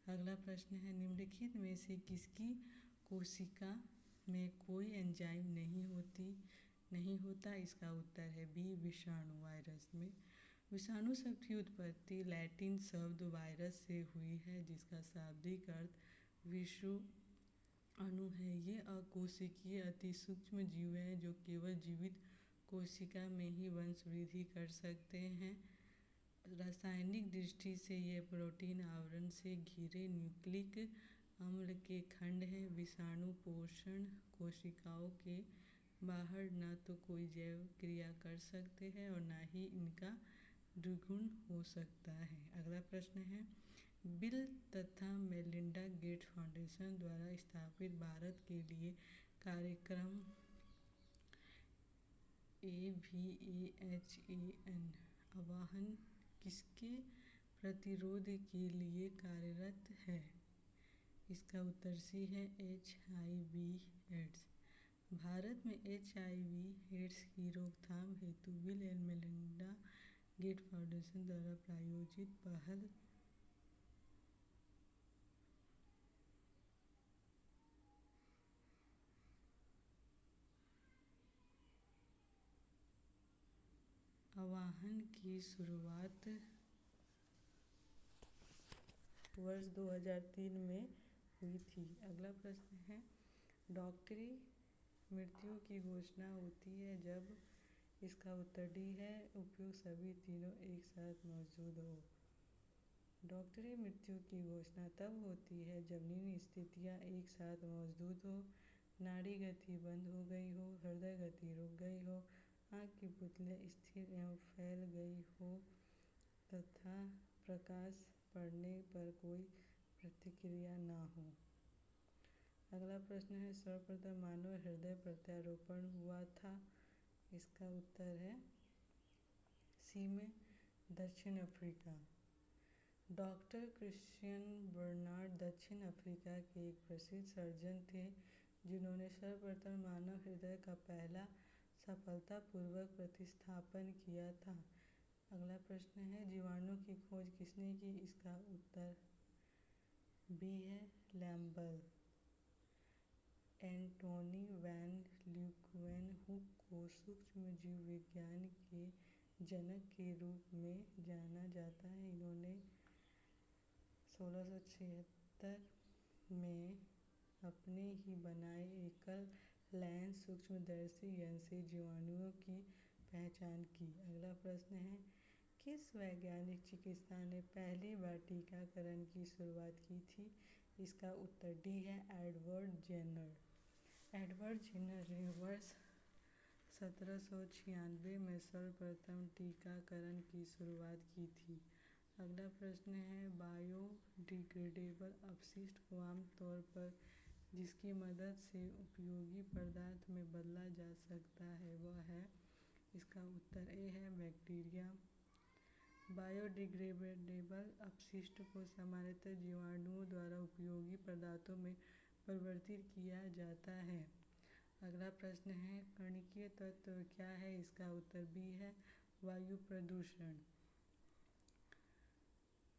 अगला प्रश्न है, निम्नलिखित में से किसकी कोशिका में कोई एंजाइम नहीं होता? इसका उत्तर है बी, विषाणु। वायरस में विषाणु शब्द की उत्पत्ति लैटिन शब्द वायरस से हुई है जिसका शाब्दिक अर्थ विषु अणु है। ये अकोशिकीय अति सूक्ष्म जीव हैं जो केवल जीवित कोशिका में ही वंशवृद्धि कर सकते हैं। रासायनिक दृष्टि से ये प्रोटीन आवरण से घिरे न्यूक्लिक अम्ल के खंड हैं। विषाणु पोषण कोशिकाओं के बाहर न तो कोई जैव क्रिया कर सकते हैं और न ही इनका द्विगुण हो सकता है। अगला प्रश्न है, बिल तथा मेलिंडा गेट्स फाउंडेशन द्वारा स्थापित भारत के लिए कार्यक्रम AVAHAN आह्वान किसके प्रतिरोध के लिए कार्यरत है? इसका उत्तर सी है, HIV एड्स। भारत में HIV एड्स की रोकथाम हेतु Bill and Melinda Gates Foundation द्वारा प्रायोजित पहल आह्वान की शुरुआत वर्ष 2003 में हुई थी। अगला प्रश्न है, डॉक्टरी मृत्यु की घोषणा होती है जब? इसका उत्तर डी है, उपयुक्त सभी तीनों एक साथ मौजूद हो। डॉक्टरी मृत्यु की घोषणा तब होती है जब निम्न स्थितियां एक साथ मौजूद हो: नाड़ी गति बंद हो गई हो, हृदय गति रुक गई हो, आँख की पुतलियाँ स्थिर एवं फैल गई हो तथा प्रकाश पड़ने पर कोई प्रतिक्रिया न हो। अगला प्रश्न है, सर्वप्रथम मानव हृदय प्रत्यारोपण हुआ था? इसका उत्तर है सी में, दक्षिण अफ्रीका। डॉक्टर क्रिश्चियन बर्नार्ड दक्षिण अफ्रीका के एक प्रसिद्ध सर्जन थे जिन्होंने सर्वप्रथम मानव हृदय का पहला सफलतापूर्वक प्रतिस्थापन किया था। अगला प्रश्न है, जीवाणु की खोज किसने की? इसका उत्तर बी है, लैम्बल। एंटोनी वैन ल्यूकवेनहुक को सूक्ष्म जीव विज्ञान के जनक के रूप में जाना जाता है। इन्होंने 1676 में अपने ही बनाए एकल लेंस सूक्ष्मदर्शी यंत्र से जीवाणुओं की पहचान की। अगला प्रश्न है, किस वैज्ञानिक चिकित्सा ने पहली बार टीकाकरण की शुरुआत की थी? इसका उत्तर डी है, एडवर्ड जेनर। एडवर्ड जेनर ने वर्ष 1796 में सर्वप्रथम टीकाकरण की शुरुआत की थी। अगला प्रश्न है, बायोडिग्रेडेबल अपशिष्ट को आमतौर पर जिसकी मदद से उपयोगी पदार्थ में बदला जा सकता है वह है? इसका उत्तर ए है, बैक्टीरिया। बायोडिग्रेडेबल अपशिष्ट को सामान्यतः जीवाणुओं द्वारा उपयोगी पदार्थों में परिवर्तित किया जाता है। अगला प्रश्न है, कणिकीय तत्व क्या है? इसका उत्तर बी है, वायु प्रदूषण।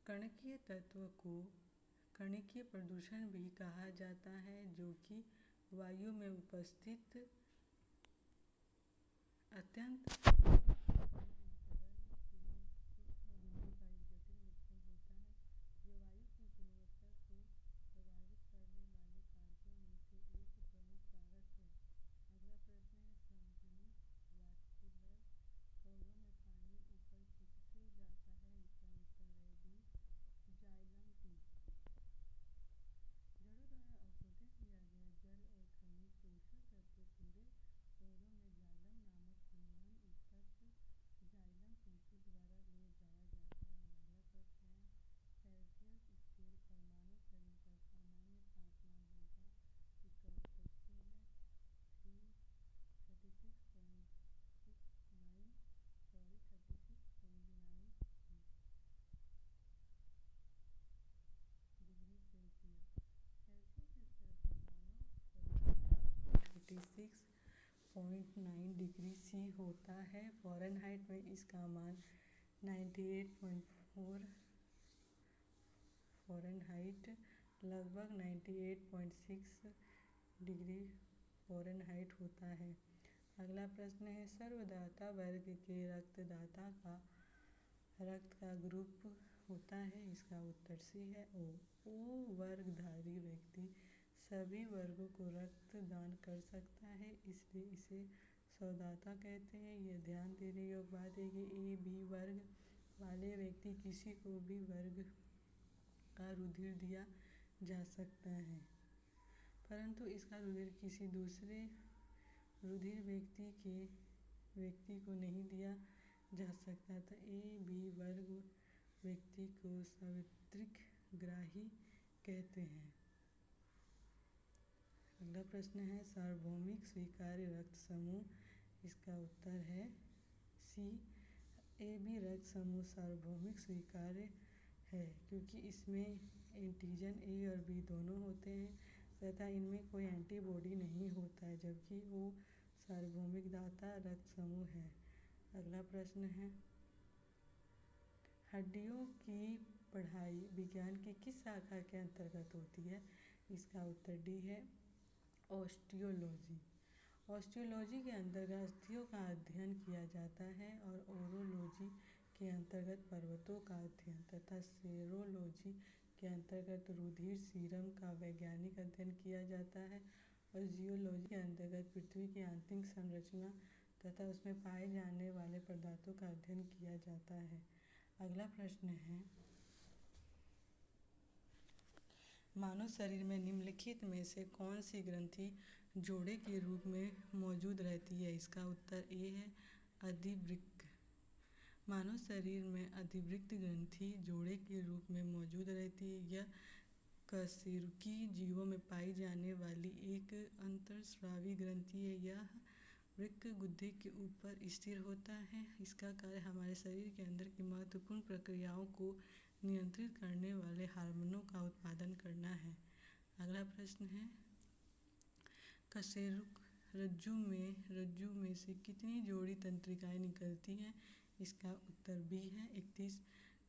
कणिकीय तत्व को कणिकीय प्रदूषण भी कहा जाता है जो कि वायु में उपस्थित अत्यंत 98.9 डिग्री सी होता है। फ़ारेनहाइट में इसका मान 98.4 फ़ारेनहाइट लगभग 98.6 डिग्री फ़ारेनहाइट होता है। अगला प्रश्न है, सर्वदाता वर्ग के रक्तदाता का रक्त का ग्रुप होता है। इसका उत्तर सी है ओ वर्गधारी व्यक्ति सभी वर्गों को रक्त दान कर सकता है, इसलिए इसे सौदाता कहते हैं। यह ध्यान देने योग्य बात है कि ए बी वर्ग वाले व्यक्ति किसी को भी वर्ग का रुधिर दिया जा सकता है, परंतु इसका रुधिर किसी दूसरे रुधिर व्यक्ति को नहीं दिया जा सकता, तो ए बी वर्ग व्यक्ति को सार्वत्रिक ग्राही कहते हैं। अगला प्रश्न है, सार्वभौमिक स्वीकार्य रक्त समूह। इसका उत्तर है सी ए बी रक्त समूह सार्वभौमिक स्वीकार्य है, क्योंकि इसमें एंटीजन ए और बी दोनों होते हैं तथा इनमें कोई एंटीबॉडी नहीं होता है, जबकि वो सार्वभौमिक दाता रक्त समूह है। अगला प्रश्न है, हड्डियों की पढ़ाई विज्ञान की किस शाखा के अंतर्गत होती है। इसका उत्तर डी है ऑस्टियोलॉजी। ऑस्टियोलॉजी के अंतर्गत अस्थियों का अध्ययन किया जाता है और ओरोलॉजी के अंतर्गत पर्वतों का अध्ययन तथा सेरोलॉजी के अंतर्गत रुधिर सीरम का वैज्ञानिक अध्ययन किया जाता है और जियोलॉजी के अंतर्गत पृथ्वी की आंतरिक संरचना तथा उसमें पाए जाने वाले पदार्थों का अध्ययन किया जाता है। अगला प्रश्न है, मानव शरीर में निम्नलिखित में से कौन सी ग्रंथि जोड़े के रूप में मौजूद रहती है। इसका उत्तर ए है अधिवृक्क। मानव शरीर में अधिवृक्क ग्रंथि जोड़े के रूप में मौजूद रहती है। यह कशेरुकी जीवों में पाई जाने वाली एक अंतर्स्रावी ग्रंथि है। यह वृक्क गुदे के ऊपर स्थिर होता है। इसका कार्य हमारे शरीर के अंदर की महत्वपूर्ण प्रक्रियाओं को नियंत्रित करने वाले हार्मोनों का उत्पादन करना है। अगला प्रश्न है, कशेरुक रज्जु में से कितनी जोड़ी तंत्रिकाएं निकलती हैं। इसका उत्तर बी है 31।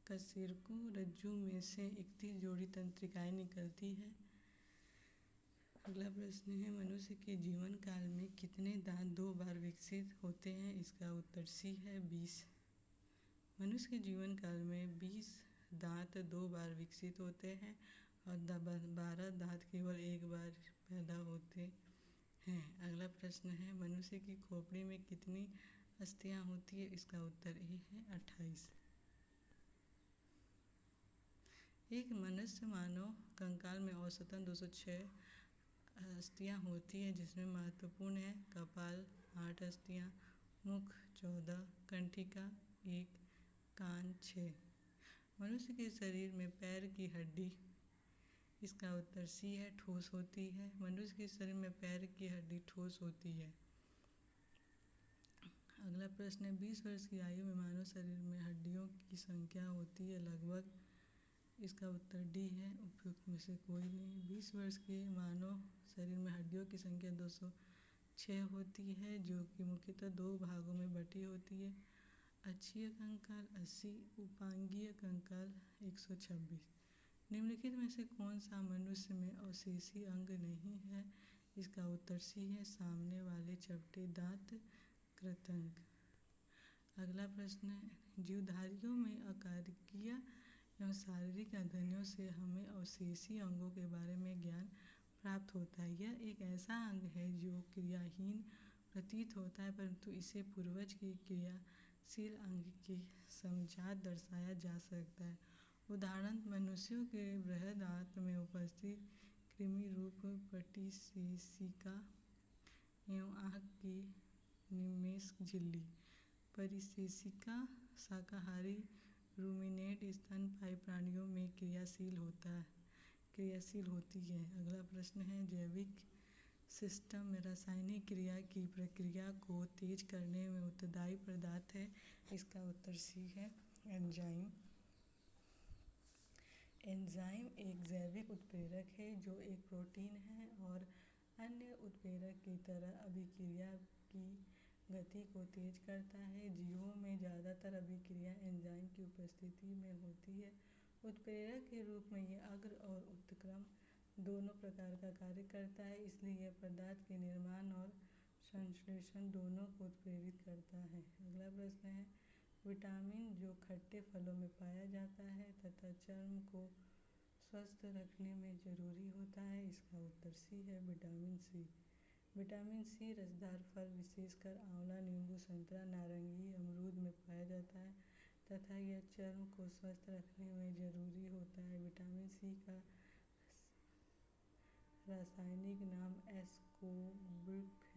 कशेरुकी रज्जु में से 31 जोड़ी तंत्रिकाएं निकलती है। अगला प्रश्न है, मनुष्य के जीवन काल में कितने दांत 2 बार विकसित होते हैं। इसका उत्तर सी है 20। मनुष्य के जीवन काल में 20 दांत 2 बार विकसित होते हैं और 12 दांत केवल 1 बार पैदा होते हैं। अगला प्रश्न है, मनुष्य की खोपड़ी में कितनी अस्थियां होती है। इसका उत्तर ए है 28। एक मनुष्य मानव कंकाल में औसतन 206 अस्थियां होती है, जिसमें महत्वपूर्ण है कपाल 8 अस्थियां, मुख 14, कंठिका 1, कान 6। मनुष्य के शरीर में पैर की हड्डी, इसका उत्तर सी है, ठोस होती है। मनुष्य के शरीर में पैर की हड्डी ठोस होती है। अगला प्रश्न है, 20 वर्ष की आयु में मानव शरीर में हड्डियों की संख्या होती है लगभग। इसका उत्तर डी है, उपयुक्त में से कोई नहीं। 20 वर्ष के मानव शरीर में हड्डियों की संख्या 206 होती है, जो कि मुख्यतः 2 भागों में बटी होती है, अक्षीय कंकाल 80, उपांगीय कंकाल 126। निम्नलिखित में से कौन सा मनुष्य में अवशेषी अंग नहीं है। इसका उत्तर सी है, सामने वाले चपटे दांत कृतंक। अगला प्रश्न है, जीवधारियों में अकार्यकीय एवं शारीरिक अध्ययनों से हमें अवशेषी अंगों के बारे में ज्ञान प्राप्त होता है। यह एक ऐसा अंग है जो क्रियाहीन प्रतीत होता है, परंतु इसे पूर्वज के क्रियाशील अंग के समजात दर्शाया जा सकता है। उदाहरण, मनुष्यों के बृहदांत्र में उपस्थित कृमि रूप पटिशेषिका एवं आँख की निमेष झिल्ली। परिशेषिका शाकाहारी रूमिनेट स्तनपायी प्राणियों में क्रियाशील होती है। अगला प्रश्न है, जैविक सिस्टम में रासायनिक क्रिया की प्रक्रिया को तेज करने में उत्तरदायी पदार्थ है। इसका उत्तर सी है, एंजाइम। एंजाइम एक जैविक उत्प्रेरक है जो एक प्रोटीन है और अन्य उत्प्रेरक की तरह अभिक्रिया की गति को तेज करता है। जीवों में ज़्यादातर अभिक्रिया एंजाइम की उपस्थिति में होती है। उत्प्रेरक के रूप में यह अग्र और उत्क्रम दोनों प्रकार का कार्य करता है, इसलिए यह पदार्थ के निर्माण और संश्लेषण दोनों को उत्प्रेरित करता है। अगला प्रश्न है, विटामिन जो खट्टे फलों में पाया जाता है तथा चर्म को स्वस्थ रखने में जरूरी होता है, इसका उत्तर सी है, विटामिन सी। विटामिन सी रसदार फल विशेषकर आंवला, नींबू, संतरा, नारंगी, अमरूद में पाया जाता है तथा यह चर्म को स्वस्थ रखने में जरूरी होता है। विटामिन सी का रासायनिक नाम एस्कोर्बिक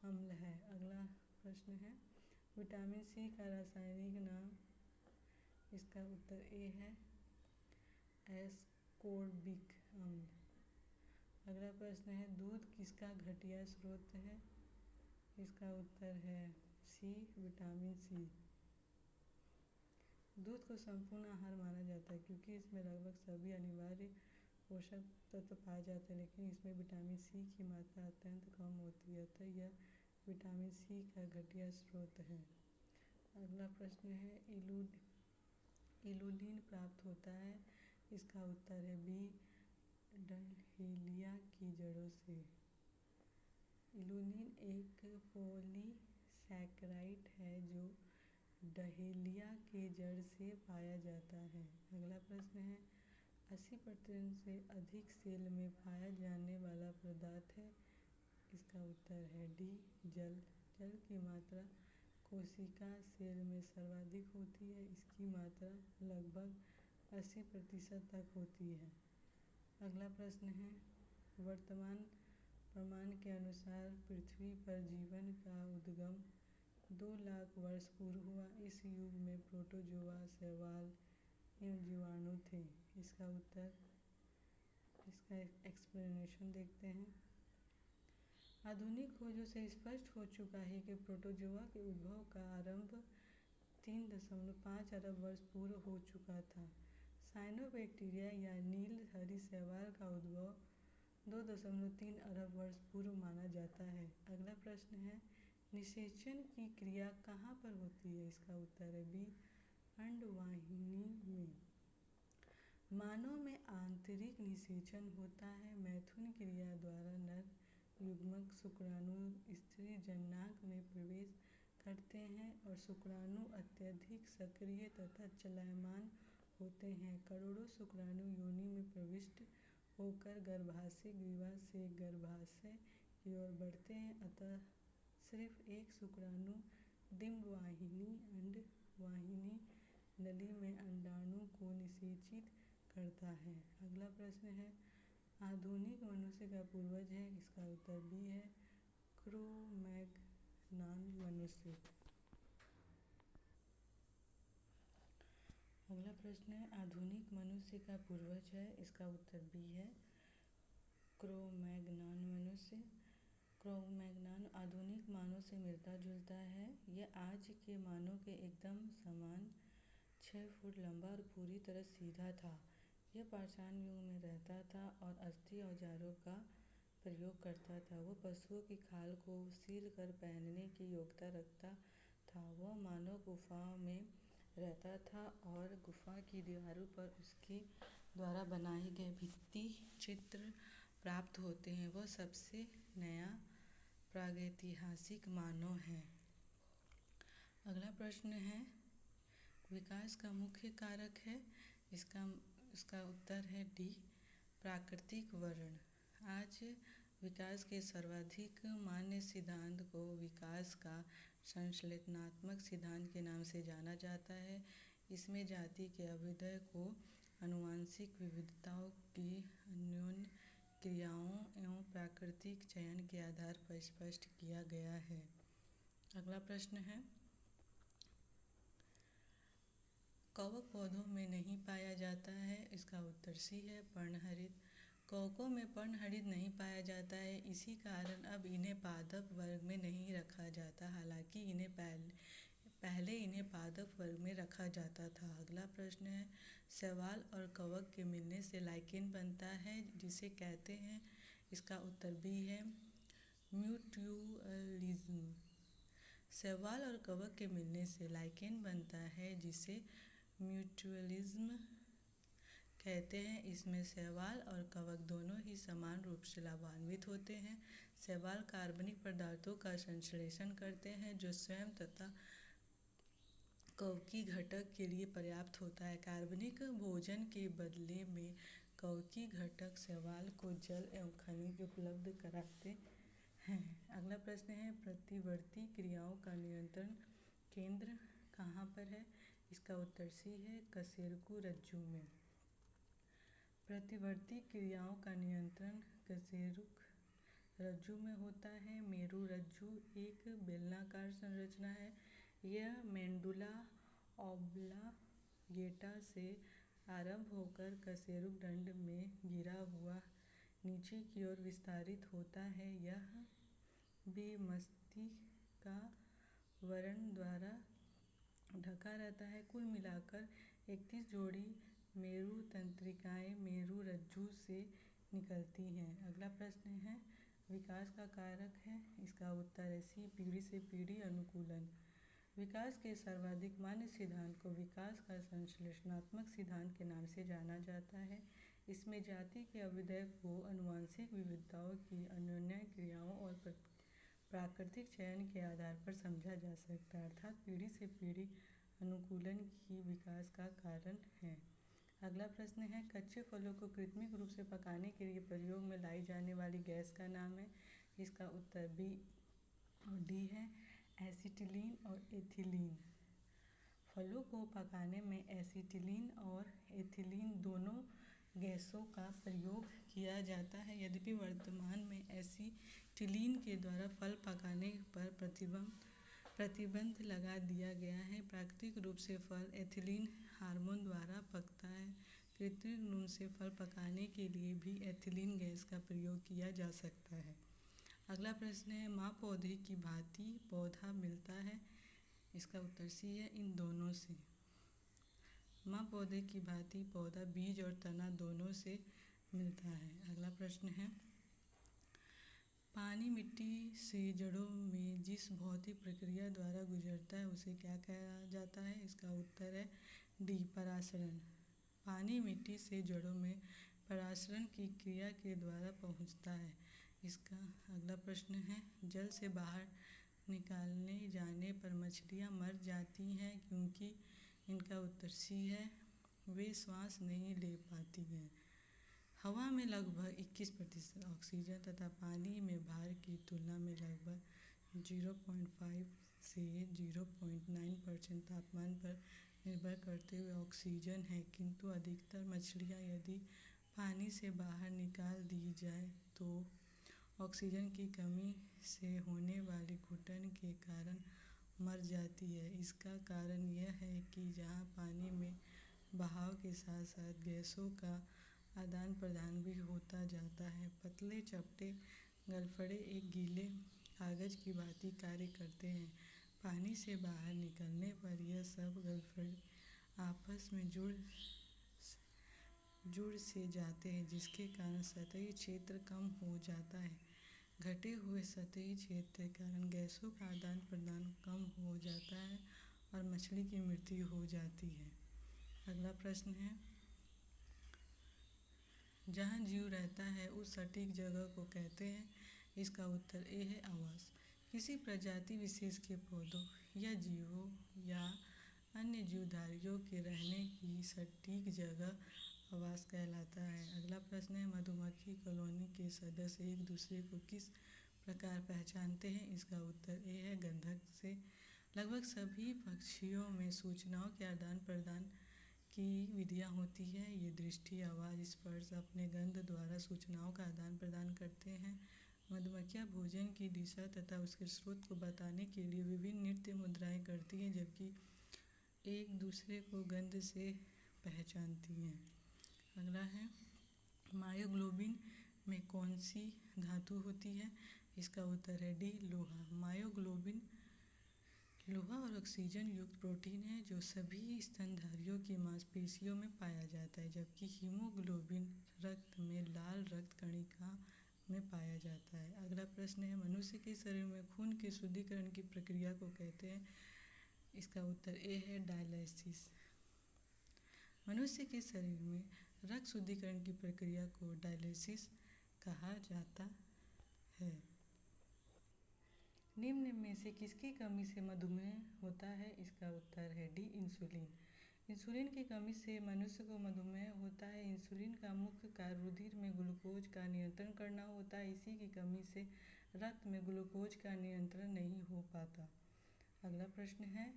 अम्ल है। अगला प्रश्न है, विटामिन सी का रासायनिक नाम, इसका उत्तर ए है, एस्कोर्बिक अम्ल। अगला प्रश्न है, दूध किसका घटिया स्रोत है, इसका उत्तर है सी, विटामिन सी। दूध को संपूर्ण आहार माना जाता है क्योंकि इसमें लगभग सभी अनिवार्य पोषक तत्व पाए जाते हैं, लेकिन इसमें विटामिन सी की मात्रा अत्यंत कम होती है, अतः यह विटामिन सी का घटिया स्रोत है। अगला प्रश्न है, इलुलिन प्राप्त होता है, इसका उत्तर है बी, डहेलिया की जड़ों से। इलुलिन एक पॉलीसैकेराइड है जो डहेलिया के जड़ से पाया जाता है। अगला प्रश्न है, 80% से अधिक सेल में पाया जाने वाला पदार्थ है, इसका उत्तर है डी, जल। जल की मात्रा कोशिका सेल में सर्वाधिक होती है, इसकी मात्रा लगभग 80% तक होती है। अगला प्रश्न है, वर्तमान प्रमाण के अनुसार पृथ्वी पर जीवन का उद्गम 2 लाख वर्ष पूर्व हुआ। इस युग में प्रोटोजोआ, शैवाल एवं जीवाणु थे, इसका उत्तर, इसका एक्सप्लेनेशन देखते हैं। आधुनिक खोजों से स्पष्ट हो चुका है कि प्रोटोजोआ के उद्भव का आरंभ 3.5 अरब वर्ष पूर्व हो चुका था। साइनोबैक्टीरिया या नील हरी शैवाल का उद्भव 2.3 अरब वर्ष पूर्व माना जाता है। अगला प्रश्न है, निषेचन की क्रिया कहाँ पर होती है, इसका उत्तर है बी, अंडवाहिनी में। मानव में आंतरिक निषेचन होता है। मैथुन क्रिया द्वारा नर युग्मक शुक्राणु स्त्री जननांग में प्रवेश करते हैं और शुक्राणु अत्यधिक सक्रिय तथा चलायमान होते हैं। करोड़ों शुक्राणु योनि में प्रविष्ट होकर गर्भाशय ग्रीवा से गर्भाशय की ओर बढ़ते हैं, अतः सिर्फ एक शुक्राणु डिंबवाहिनी अंडवाहिनी नली में अंडाणु को निषेचित करता है। अगला प्रश्न है, आधुनिक मनुष्य का पूर्वज है, इसका उत्तर बी है, क्रो-मैग्नान मनुष्य। अगला प्रश्न है, आधुनिक मनुष्य का पूर्वज है, इसका उत्तर बी है, क्रो-मैग्नान मनुष्य। क्रो-मैग्नान आधुनिक मानव से मिलता जुलता है। यह आज के मानव के एकदम समान 6 फुट लंबा और पूरी तरह सीधा था। यह पाषाण युग में रहता था और अस्थि औजारों का प्रयोग करता था। वह पशुओं की खाल को सील कर पहनने की योग्यता रखता था। वह मानव गुफाओं में रहता था और गुफा की दीवारों पर उसके द्वारा बनाए गए भित्ति चित्र प्राप्त होते हैं। वह सबसे नया प्रागैतिहासिक मानव है। अगला प्रश्न है, विकास का मुख्य कारक है, इसका उत्तर है डी, प्राकृतिक वर्ण। आज विकास के सर्वाधिक मान्य सिद्धांत को विकास का संश्लेषणात्मक सिद्धांत के नाम से जाना जाता है। इसमें जाति के अभ्युदय को आनुवंशिक विविधताओं की अन्योन्य क्रियाओं एवं प्राकृतिक चयन के आधार पर स्पष्ट किया गया है। अगला प्रश्न है, कवक पौधों में नहीं पाया जाता है, इसका उत्तर सी है, पर्णहरित। कवकों में पर्णहरित नहीं पाया जाता है, इसी कारण अब इन्हें पादप वर्ग में नहीं रखा जाता, हालांकि इन्हें पहले इन्हें पादप वर्ग में रखा जाता था। अगला प्रश्न है, शैवाल और कवक के मिलने से लाइकेन बनता है, जिसे कहते हैं, इसका उत्तर बी है, म्यूट्यूअलिज्म। शैवाल और कवक के मिलने से लाइकेन बनता है जिसे म्यूचुअलिज्म कहते हैं। इसमें शैवाल और कवक दोनों ही समान रूप से लाभान्वित होते हैं। शैवाल कार्बनिक पदार्थों का संश्लेषण करते हैं जो स्वयं तथा कवकीय घटक के लिए पर्याप्त होता है। कार्बनिक भोजन के बदले में कवकीय घटक शैवाल को जल एवं खनिज उपलब्ध कराते हैं। अगला प्रश्न है, प्रतिवर्ती क्रियाओं का नियंत्रण केंद्र कहाँ पर है? इसका उत्तर सी है, कशेरुकी रज्जु में। प्रतिवर्ती क्रियाओं का नियंत्रण कशेरुकी रज्जु में होता है। मेरु रज्जु एक बेलनाकार संरचना है। यह मेडुला ऑब्लांगेटा से आरंभ होकर कशेरुकदंड में गिरा हुआ नीचे की ओर विस्तारित होता है। यह भी मस्तिष्कावरण द्वारा ढका रहता है। कुल मिलाकर 31 जोड़ी मेरु तंत्रिकाएं मेरु रज्जु से निकलती हैं। अगला प्रश्न है, विकास का कारक है। इसका उत्तर है सी, पीढ़ी से पीढ़ी अनुकूलन। विकास के सर्वाधिक मान्य सिद्धांत को विकास का संश्लेषणात्मक सिद्धांत के नाम से जाना जाता है। इसमें जाति के अभ्युदय को आनुवंशिक विविधताओं की अन्योन्य क्रियाओं और प्राकृतिक चयन के आधार पर समझा जा सकता है, अर्थात पीढ़ी से पीढ़ी अनुकूलन ही विकास का कारण है। अगला प्रश्न है, कच्चे फलों को कृत्रिम रूप से पकाने के लिए प्रयोग में लाई जाने वाली गैस का नाम है। इसका उत्तर बी और डी है, एसिटिलीन और एथिलीन। फलों को पकाने में एसिटिलीन और एथिलीन दोनों गैसों का प्रयोग किया जाता है। यद्यपि वर्तमान में एसिटिलीन के द्वारा फल पकाने पर प्रतिबंध लगा दिया गया है। प्राकृतिक रूप से फल एथिलीन हार्मोन द्वारा पकता है। कृत्रिम रूप से फल पकाने के लिए भी एथिलीन गैस का प्रयोग किया जा सकता है। अगला प्रश्न है, माँ पौधे की भांति पौधा मिलता है। इसका उत्तर सी है, इन दोनों से। माँ पौधे की भांति पौधा बीज और तना दोनों से मिलता है। अगला प्रश्न है, पानी मिट्टी से जड़ों में जिस भौतिक प्रक्रिया द्वारा गुजरता है उसे क्या कहा जाता है? इसका उत्तर है डी, परासरण। पानी मिट्टी से जड़ों में परासरण की क्रिया के द्वारा पहुँचता है। इसका अगला प्रश्न है, जल से बाहर निकालने जाने पर मछलियाँ मर जाती हैं क्योंकि? इनका उत्तर सी है, वे श्वास नहीं ले पाती हैं। हवा में लगभग 21% ऑक्सीजन तथा पानी में भार की तुलना में लगभग 0.5 से 0.9% तापमान पर निर्भर करते हुए ऑक्सीजन है, किंतु अधिकतर मछलियाँ यदि पानी से बाहर निकाल दी जाए तो ऑक्सीजन की कमी से होने वाली घुटन के कारण मर जाती है। इसका कारण यह है कि जहाँ पानी में बहाव के साथ साथ गैसों का आदान प्रदान भी होता जाता है, पतले चपटे गलफड़े एक गीले कागज की भांति कार्य करते हैं। पानी से बाहर निकलने पर यह सब गलफड़े आपस में जुड़ से जाते हैं, जिसके कारण सतही क्षेत्र कम हो जाता है। घटे हुए सतही क्षेत्र के कारण गैसों का आदान प्रदान कम हो जाता है और मछली की मृत्यु हो जाती है। अगला प्रश्न है, जहाँ जीव रहता है उस सटीक जगह को कहते हैं। इसका उत्तर ए है, आवास। किसी प्रजाति विशेष के पौधों या जीवों या अन्य जीवधारियों के रहने की सटीक जगह आवास कहलाता है। अगला प्रश्न है, मधुमक्खी कॉलोनी के सदस्य एक दूसरे को किस प्रकार पहचानते हैं? इसका उत्तर ए है, गंधक से। लगभग सभी पक्षियों में सूचनाओं के आदान प्रदान की विधियाँ होती हैं। ये दृष्टि, आवाज़, स्पर्श, अपने गंध द्वारा सूचनाओं का आदान प्रदान करते हैं। मधुमक्खियाँ भोजन की दिशा तथा उसके स्रोत को बताने के लिए विभिन्न नृत्य मुद्राएं करती हैं, जबकि एक दूसरे को गंध से पहचानती हैं। अगला है, मायोग्लोबिन में कौन सी धातु होती है? इसका उत्तर है डी, लोहा। मायोग्लोबिन लोहा और ऑक्सीजन युक्त प्रोटीन है जो सभी स्तनधारियों की मांसपेशियों में पाया जाता है, जबकि हीमोग्लोबिन रक्त में लाल रक्त कणिका में पाया जाता है। अगला प्रश्न है, मनुष्य के शरीर में खून के शुद्धिकरण की प्रक्रिया को कहते हैं। इसका उत्तर ए है डायलिसिस। मनुष्य के शरीर में रक्त शुद्धिकरण की प्रक्रिया को डायलिसिस कहा जाता है। निम्न में से किसकी कमी से मधुमेह होता है? इसका उत्तर है डी इंसुलिन। इंसुलिन की कमी से मनुष्य को मधुमेह होता है। इंसुलिन का मुख्य कार्य रुधिर में ग्लूकोज का नियंत्रण करना होता है। इसी की कमी से रक्त में ग्लूकोज का नियंत्रण नहीं हो पाता। अगला प्रश्न है,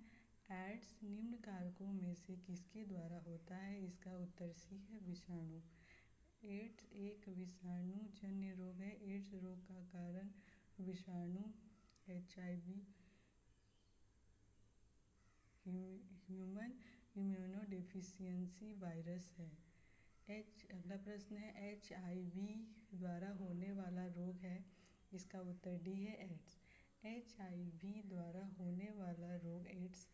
एड्स निम्न कारकों में से किसके द्वारा होता है? इसका उत्तर सी है विषाणु। एड्स एक विषाणु जन्य रोग है। एड्स रोग का कारण विषाणु HIV ह्यूमन इम्यूनोडेफिशिएंसी वायरस है। अगला प्रश्न है, HIV द्वारा होने वाला रोग है। इसका उत्तर डी है एड्स। HIV द्वारा होने वाला रोग एड्स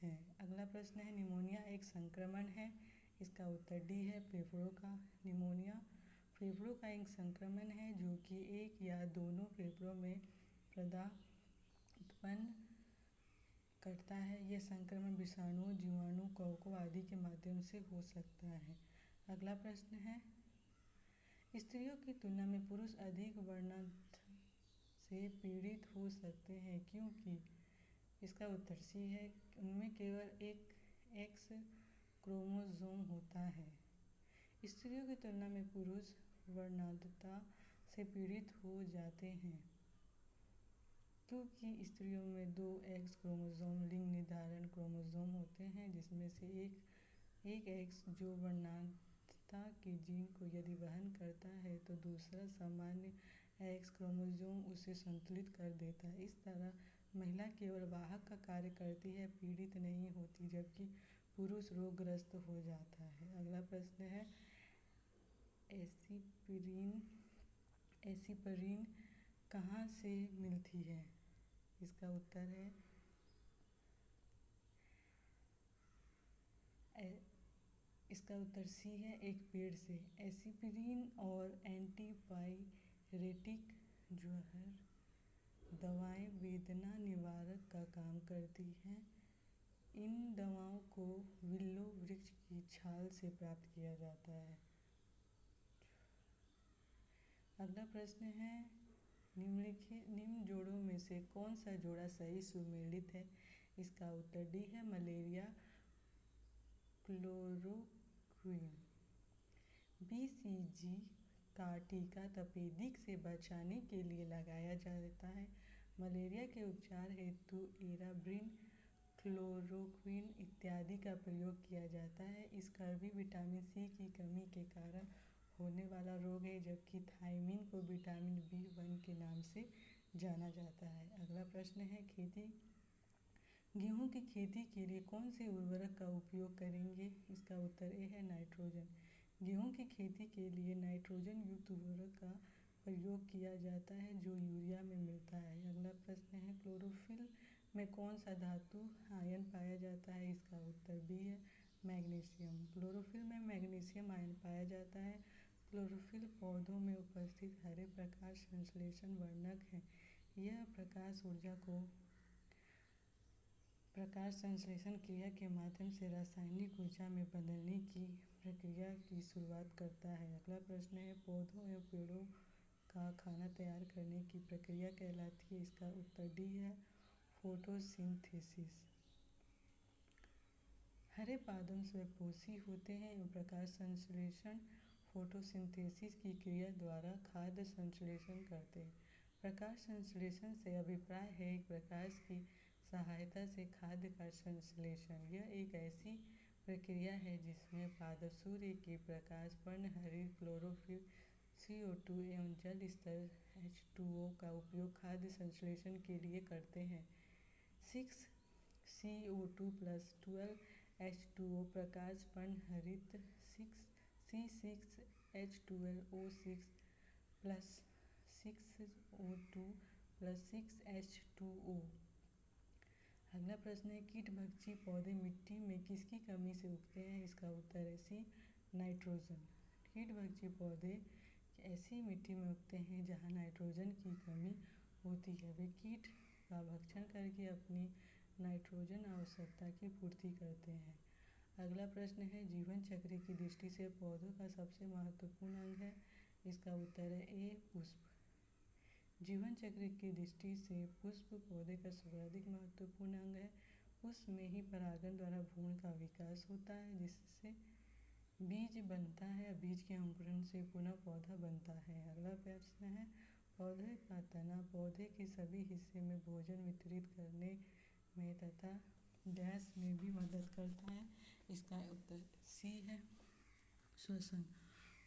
है। अगला प्रश्न है, निमोनिया एक संक्रमण है। इसका उत्तर डी है फेफड़ों का। निमोनिया फेफड़ों का एक संक्रमण है जो कि एक या दोनों फेफड़ों में प्रदाह उत्पन्न करता है। यह संक्रमण विषाणु, जीवाणु, कवकों आदि के माध्यम से हो सकता है। अगला प्रश्न है, स्त्रियों की तुलना में पुरुष अधिक वर्णांत से पीड़ित हो सकते हैं क्योंकि? इसका उत्तर सी है, उनमें केवल एक एक्स क्रोमोसोम होता है। स्त्रियों की तुलना में पुरुष वर्णांतता से पीड़ित हो जाते हैं क्योंकि स्त्रियों में 2 एक्स क्रोमोसोम लिंग निर्धारण क्रोमोसोम होते हैं, जिसमें से एक एक्स जो वर्णांतता के जीन को यदि वहन करता है तो दूसरा सामान्य एक्स क्रोमोसोम उसे संतुलित कर देता है। इस तरह महिला केवल वाहक का कार्य करती है, पीड़ित नहीं होती, जबकि पुरुष रोगग्रस्त हो जाता है। अगला प्रश्न है, एस्पिरिन कहाँ से मिलती है? इसका उत्तर है इसका उत्तर सी है, एक पेड़ से। एस्पिरिन और एंटीपायरेटिक जहर दवाएं वेदना निवारक का काम करती हैं। इन दवाओं को विल्लो वृक्ष की छाल से प्राप्त किया जाता है। अगला प्रश्न है, निम्न जोड़ों में से कौन सा जोड़ा सही सुमेलित है? इसका उत्तर डी है मलेरिया क्लोरोक्विन। BCG का टीका तपेदिक से बचाने के लिए लगाया जाता है। मलेरिया के उपचार हेतु एराब्रिन, क्लोरोक्विन इत्यादि का प्रयोग किया जाता है। स्कर्वी विटामिन सी की कमी के कारण होने वाला रोग है, जबकि थायमिन को विटामिन B1 के नाम से जाना जाता है। अगला प्रश्न है, गेहूं की खेती के लिए कौन से उर्वरक का उपयोग करेंगे? इसका उत्तर ए है नाइट्रोजन। गेहूं की खेती के लिए नाइट्रोजन युक्त उर्वरक का प्रयोग किया जाता है जो यूरिया में मिलता है। अगला प्रश्न है, क्लोरोफिल में कौन सा धातु आयन पाया जाता है? इसका उत्तर बी है मैग्नीशियम। क्लोरोफिल में मैग्नीशियम आयन पाया जाता है। क्लोरोफिल पौधों में उपस्थित हरे प्रकाश संश्लेषण वर्णक है। यह प्रकाश ऊर्जा को प्रकाश संश्लेषण क्रिया के माध्यम से रासायनिक ऊर्जा में बदलने की प्रक्रिया की शुरुआत करता है। अगला प्रश्न है, पौधों एवं पेड़ों का खाना तैयार करने की प्रक्रिया कहलाती है? इसका उत्तर डी है फोटोसिंथेसिस। हरे पादप स्वयंपोषी होते हैं एवं प्रकाश संश्लेषण फोटोसिंथेसिस की क्रिया द्वारा खाद्य संश्लेषण करते हैं। प्रकाश संश्लेषण से अभिप्राय है प्रकाश की सहायता से खाद्य का संश्लेषण। यह एक ऐसी प्रक्रिया है जिसमें पादप सूर्य के प्रकाश, पर्णहरित क्लोरोफिल, CO2 एवं जल स्तर H2O का उपयोग खाद्य संश्लेषण के लिए करते हैं। 6CO2 + 12H2O प्रकाश पर्णहरित, C6H12O6 + 6O2 + 6H2O। अगला प्रश्न है, कीटभक्षी पौधे मिट्टी में किसकी कमी से उगते हैं? इसका उत्तर है सी नाइट्रोजन। कीटभक्षी पौधे ऐसी मिट्टी में उगते हैं जहाँ नाइट्रोजन की कमी होती है। वे कीट का भक्षण करके अपनी नाइट्रोजन आवश्यकता की पूर्ति करते हैं। अगला प्रश्न है, जीवन चक्र की दृष्टि से पौधों का सबसे महत्वपूर्ण अंग है। इसका उत्तर है ए पुष्प। जीवन चक्र की दृष्टि से पुष्प पौधे का सर्वाधिक महत्वपूर्ण अंग है। पुष्प में ही परागण द्वारा भ्रूण का विकास होता है, जिससे बीज बनता है। बीज के अंकुरण से पुनः पौधा बनता है। अगला प्रश्न है, पौधे का तना पौधे के सभी हिस्से में भोजन वितरित करने में तथा गैस में भी मदद करता है। इसका उत्तर सी है, श्वसन।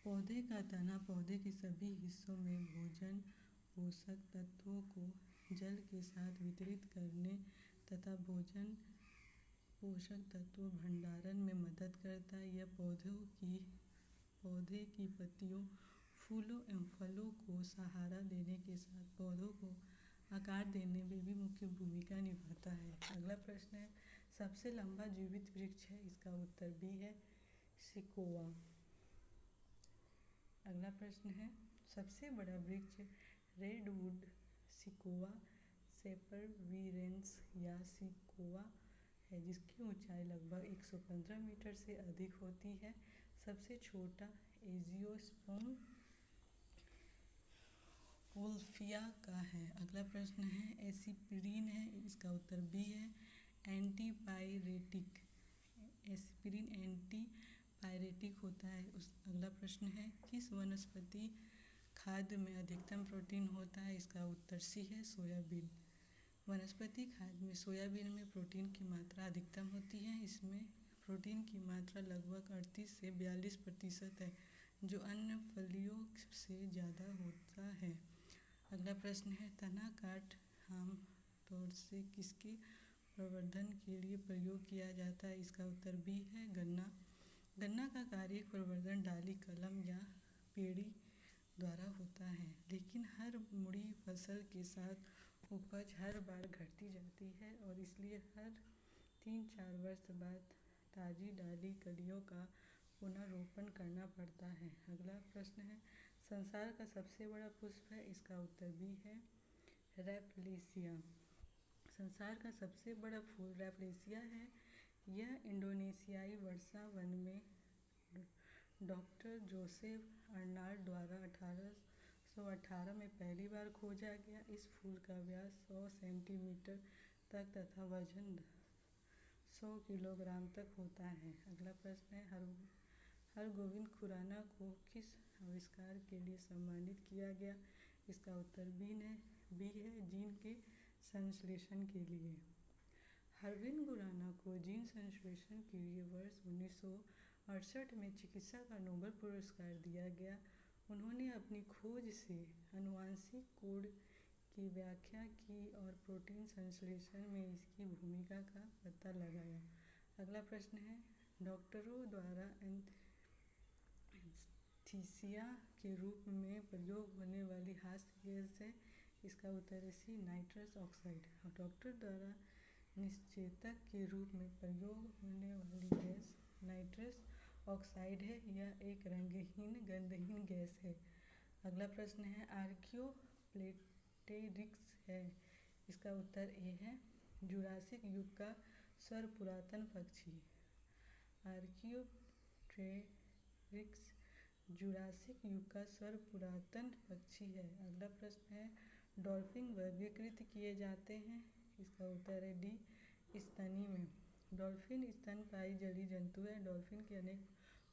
पौधे का तना पौधे के सभी हिस्सों में भोजन पोषक तत्वों को जल के साथ वितरित करने तथा भोजन पोषक तत्व भंडारण में मदद करता है। यह पौधे की पत्तियों, फूलों एवं फलों को सहारा देने के साथ पौधों को आकार देने में भी मुख्य भूमिका निभाता है। अगला प्रश्न है, सबसे लंबा जीवित वृक्ष है। इसका उत्तर बी है, सिकोआ। अगला प्रश्न है, सबसे बड़ा वृक्ष रेडवुड, सिकोआ, सेपरवीरेंस या सिकोआ है, जिसकी ऊंचाई लगभग 115 मीटर से अधिक होती है। सबसे छोटा एजियोस्पर्म वुल्फिया का है। अगला प्रश्न है, एस्पिरिन है। इसका उत्तर बी है, एंटीपायरेटिक। एस्पिरिन एंटीपायरेटिक होता है। अगला प्रश्न है, किस वनस्पति खाद्य में अधिकतम प्रोटीन होता है। इसका उत्तर सी है, सोयाबीन। वनस्पति खाद्य में सोयाबीन में प्रोटीन की मात्रा अधिकतम होती है। इसमें प्रोटीन की मात्रा लगभग 38 से 42% है, जो अन्य फलियों से ज़्यादा होता है। अगला प्रश्न है, तना काट आम तौर से किसके प्रवर्धन के लिए प्रयोग किया जाता है। इसका उत्तर बी है, गन्ना। गन्ना का कार्य प्रवर्धन डाली, कलम या पेड़ी द्वारा होता है, लेकिन हर मुड़ी फसल के साथ उपज हर बार घटती जाती है और इसलिए हर 3-4 वर्ष बाद ताज़ी डाली कलियों का पुनर्रोपण करना पड़ता है। अगला प्रश्न है, संसार का सबसे बड़ा पुष्प है। इसका उत्तर बी है, रैफलेसिया। संसार का सबसे बड़ा फूल रैफलेसिया है। यह इंडोनेशियाई वर्षा वन में डॉक्टर जोसेफ अर्नाल्ड द्वारा 1818 में पहली बार खोजा गया। इस फूल का व्यास 100 सेंटीमीटर तक तथा वजन 100 किलोग्राम तक होता है। अगला प्रश्न है, हरगोविंद खुराना को किस आविष्कार के लिए सम्मानित किया गया। इसका उत्तर बी है, जीन के संश्लेषण के लिए। हरगोविंद खुराना को जीन संश्लेषण के लिए वर्ष 1968 में चिकित्सा का नोबेल पुरस्कार दिया गया। उन्होंने अपनी खोज से आनुवंशिक कोड की व्याख्या की और प्रोटीन संश्लेषण में इसकी भूमिका का पता लगाया। अगला प्रश्न है, डॉक्टरों द्वारा एनेस्थीसिया के रूप में प्रयोग होने वाली हास्य गैस है। इसका उत्तर है सी, नाइट्रस ऑक्साइड। डॉक्टर द्वारा निश्चेतक के रूप में प्रयोग होने वाली गैस नाइट्रस ऑक्साइड है। यह एक रंगहीन गंधहीन गैस है। अगला प्रश्न है, आर्कियोप्टेरिक्स है। इसका उत्तर ए है, जुरासिक युग का सर्वपुरातन पक्षी। आर्कियोप्टेरिक्स जुरासिक युग का सर्वपुरातन पक्षी है। अगला प्रश्न है, डॉल्फिन वर्गीकृत किए जाते हैं। इसका उत्तर है डी, स्तनी में। डॉल्फिन स्तनपायी जलीय जंतु है। डॉल्फिन की अनेक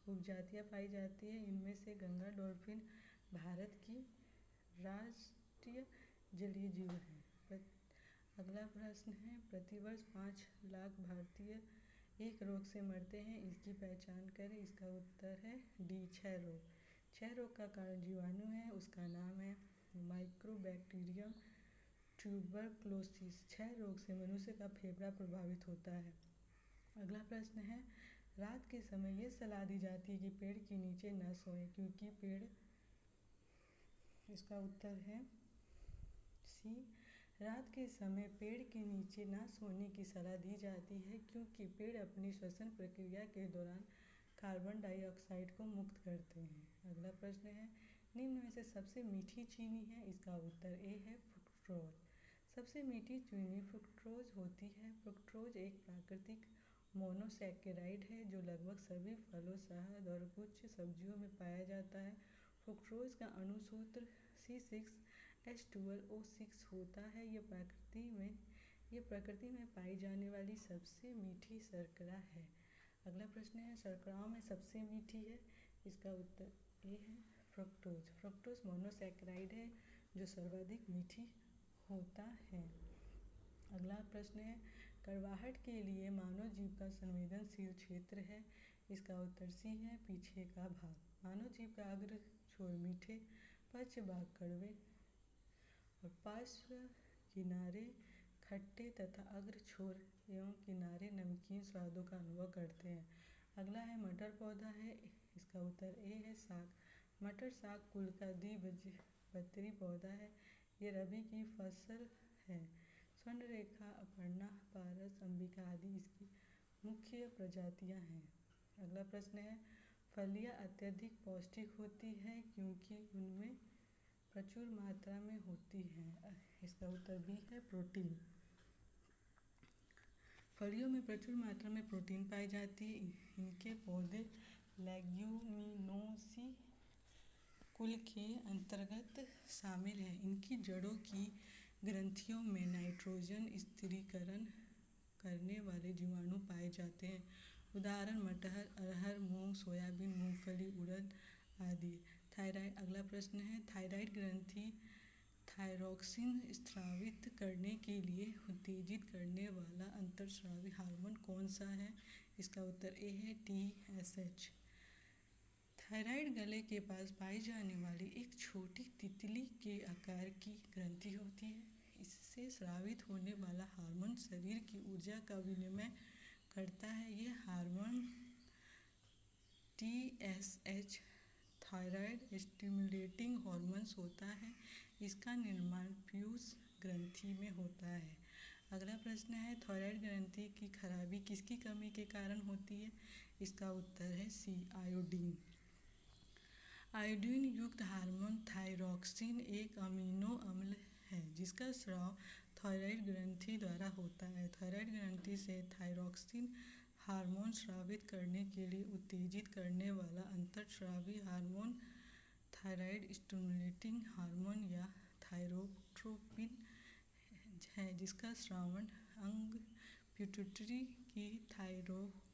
उपजातियां पाई जाती हैं। इनमें से गंगा डॉल्फिन भारत की राष्ट्रीय जलीय जीव है। अगला प्रश्न है, प्रतिवर्ष 5 लाख भारतीय एक रोग से मरते हैं। इसकी पहचान करें। इसका उत्तर है डी, क्षय रोग। क्षय रोग का कारण जीवाणु है। उसका नाम है माइक्रोबैक्टीरियम ट्यूबरक्लोसिस। क्षय रोग से मनुष्य का फेफड़ा प्रभावित होता है। अगला प्रश्न है, रात के समय ये सलाह दी जाती है कि पेड़ के नीचे न सोएं, क्योंकि पेड़। इसका उत्तर है सी, रात के समय पेड़ के नीचे न सोने की सलाह दी जाती है, क्योंकि पेड़ अपनी श्वसन प्रक्रिया के दौरान कार्बन डाइऑक्साइड को मुक्त करते हैं। अगला प्रश्न है, निम्न में से सबसे मीठी चीनी है? इसका उत्तर ए है फ्रुक्टोज। सबसे मीठी चीनी फ्रुक्टोज होती है। फ्रुक्टोज एक प्राकृतिक मोनोसैकेराइड है जो लगभग सभी फलों, शहद और कुछ सब्जियों में पाया जाता है। फ्रुक्टोज का अणुसूत्र C6H12O6 होता है। यह प्रकृति में पाई जाने वाली सबसे मीठी शर्करा है। अगला प्रश्न है, शर्कराओं में सबसे मीठी है? इसका उत्तर ए है फ्रुक्टोज। फ्रुक्टोज मोनोसैकेराइड है जो सर्वाधिक मीठी होता है। अगला प्रश्न है, कड़वाहट के लिए मानव जीभ का संवेदनशील क्षेत्र है? इसका उत्तर सी है पीछे का भाग। मानव जीभ का अग्र छोर मीठे, पश्च भाग कड़वे और पार्श्व किनारे खट्टे तथा अग्र छोर एवं किनारे नमकीन स्वादों का अनुभव करते हैं। अगला है, मटर पौधा है? इसका उत्तर ए है साग। मटर साग कुल का द्विबीजपत्री पौधा है। ये रबी की फसल है। स्वर्णरेखा, अपर्णा, पारस, अंबिका आदि इसकी मुख्य प्रजातियां हैं। अगला प्रश्न है, फलियां अत्यधिक पौष्टिक होती हैं क्योंकि उनमें प्रचुर मात्रा में होती हैं। इसका उत्तर बी है प्रोटीन। फलियों में प्रचुर मात्रा में प्रोटीन पाई जाती है। इनके पौधे लेग्यूमिनोसी कुल के अंतर्गत शामिल हैं। इनकी जड़ों की ग्रंथियों में नाइट्रोजन स्थिरीकरण करने वाले जीवाणु पाए जाते हैं। उदाहरण मटर, अरहर, मूंग, सोयाबीन, मूंगफली, उड़द आदि। थायराइड। अगला प्रश्न है, थायराइड ग्रंथि थायरॉक्सिन स्रावित करने के लिए उत्तेजित करने वाला अंतर्स्रावी हार्मोन कौन सा है? इसका उत्तर ए है TSH। थायराइड गले के पास पाई जाने वाली एक छोटी तितली के आकार की ग्रंथि होती है। इससे स्रावित होने वाला हार्मोन शरीर की ऊर्जा का विनिमय करता है। यह hormone TSH thyroid stimulating hormones होता है। इसका निर्माण पीयूष ग्रंथि में होता है। अगला प्रश्न है, थायराइड ग्रंथि की खराबी किसकी कमी के कारण होती है? इसका उत्तर है सी आयोडीन। आयोडीन युक्त हार्मोन थायरॉक्सिन एक अमीनो अम्ल है जिसका स्राव थायराइड ग्रंथि द्वारा होता है। थायराइड ग्रंथि से थायरॉक्सिन हार्मोन स्रावित करने के लिए उत्तेजित करने वाला अंतर्स्रावी हार्मोन थायराइड स्टिमुलेटिंग हार्मोन या थायरोट्रोपिन है जिसका स्रावण अंग पिट्यूटरी की थायरोट्रॉफ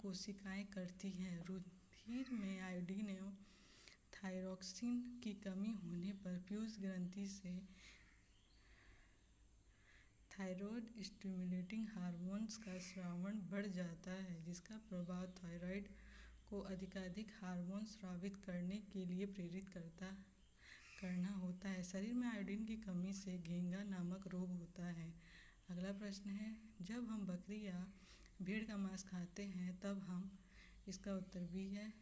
कोशिकाएं करती हैं। रुधिर में आयोडीन एवं थायरॉक्सिन की कमी होने पर पीयूष ग्रंथि से थायरॉयड स्टिमुलेटिंग हार्मोन्स का स्रावण बढ़ जाता है जिसका प्रभाव थायराइड को अधिकाधिक हार्मोन स्रावित करने के लिए प्रेरित करना होता है। शरीर में आयोडीन की कमी से घेंगा नामक रोग होता है। अगला प्रश्न है, जब हम बकरी या भेड़ का मांस खाते हैं तब हम? इसका उत्तर बी है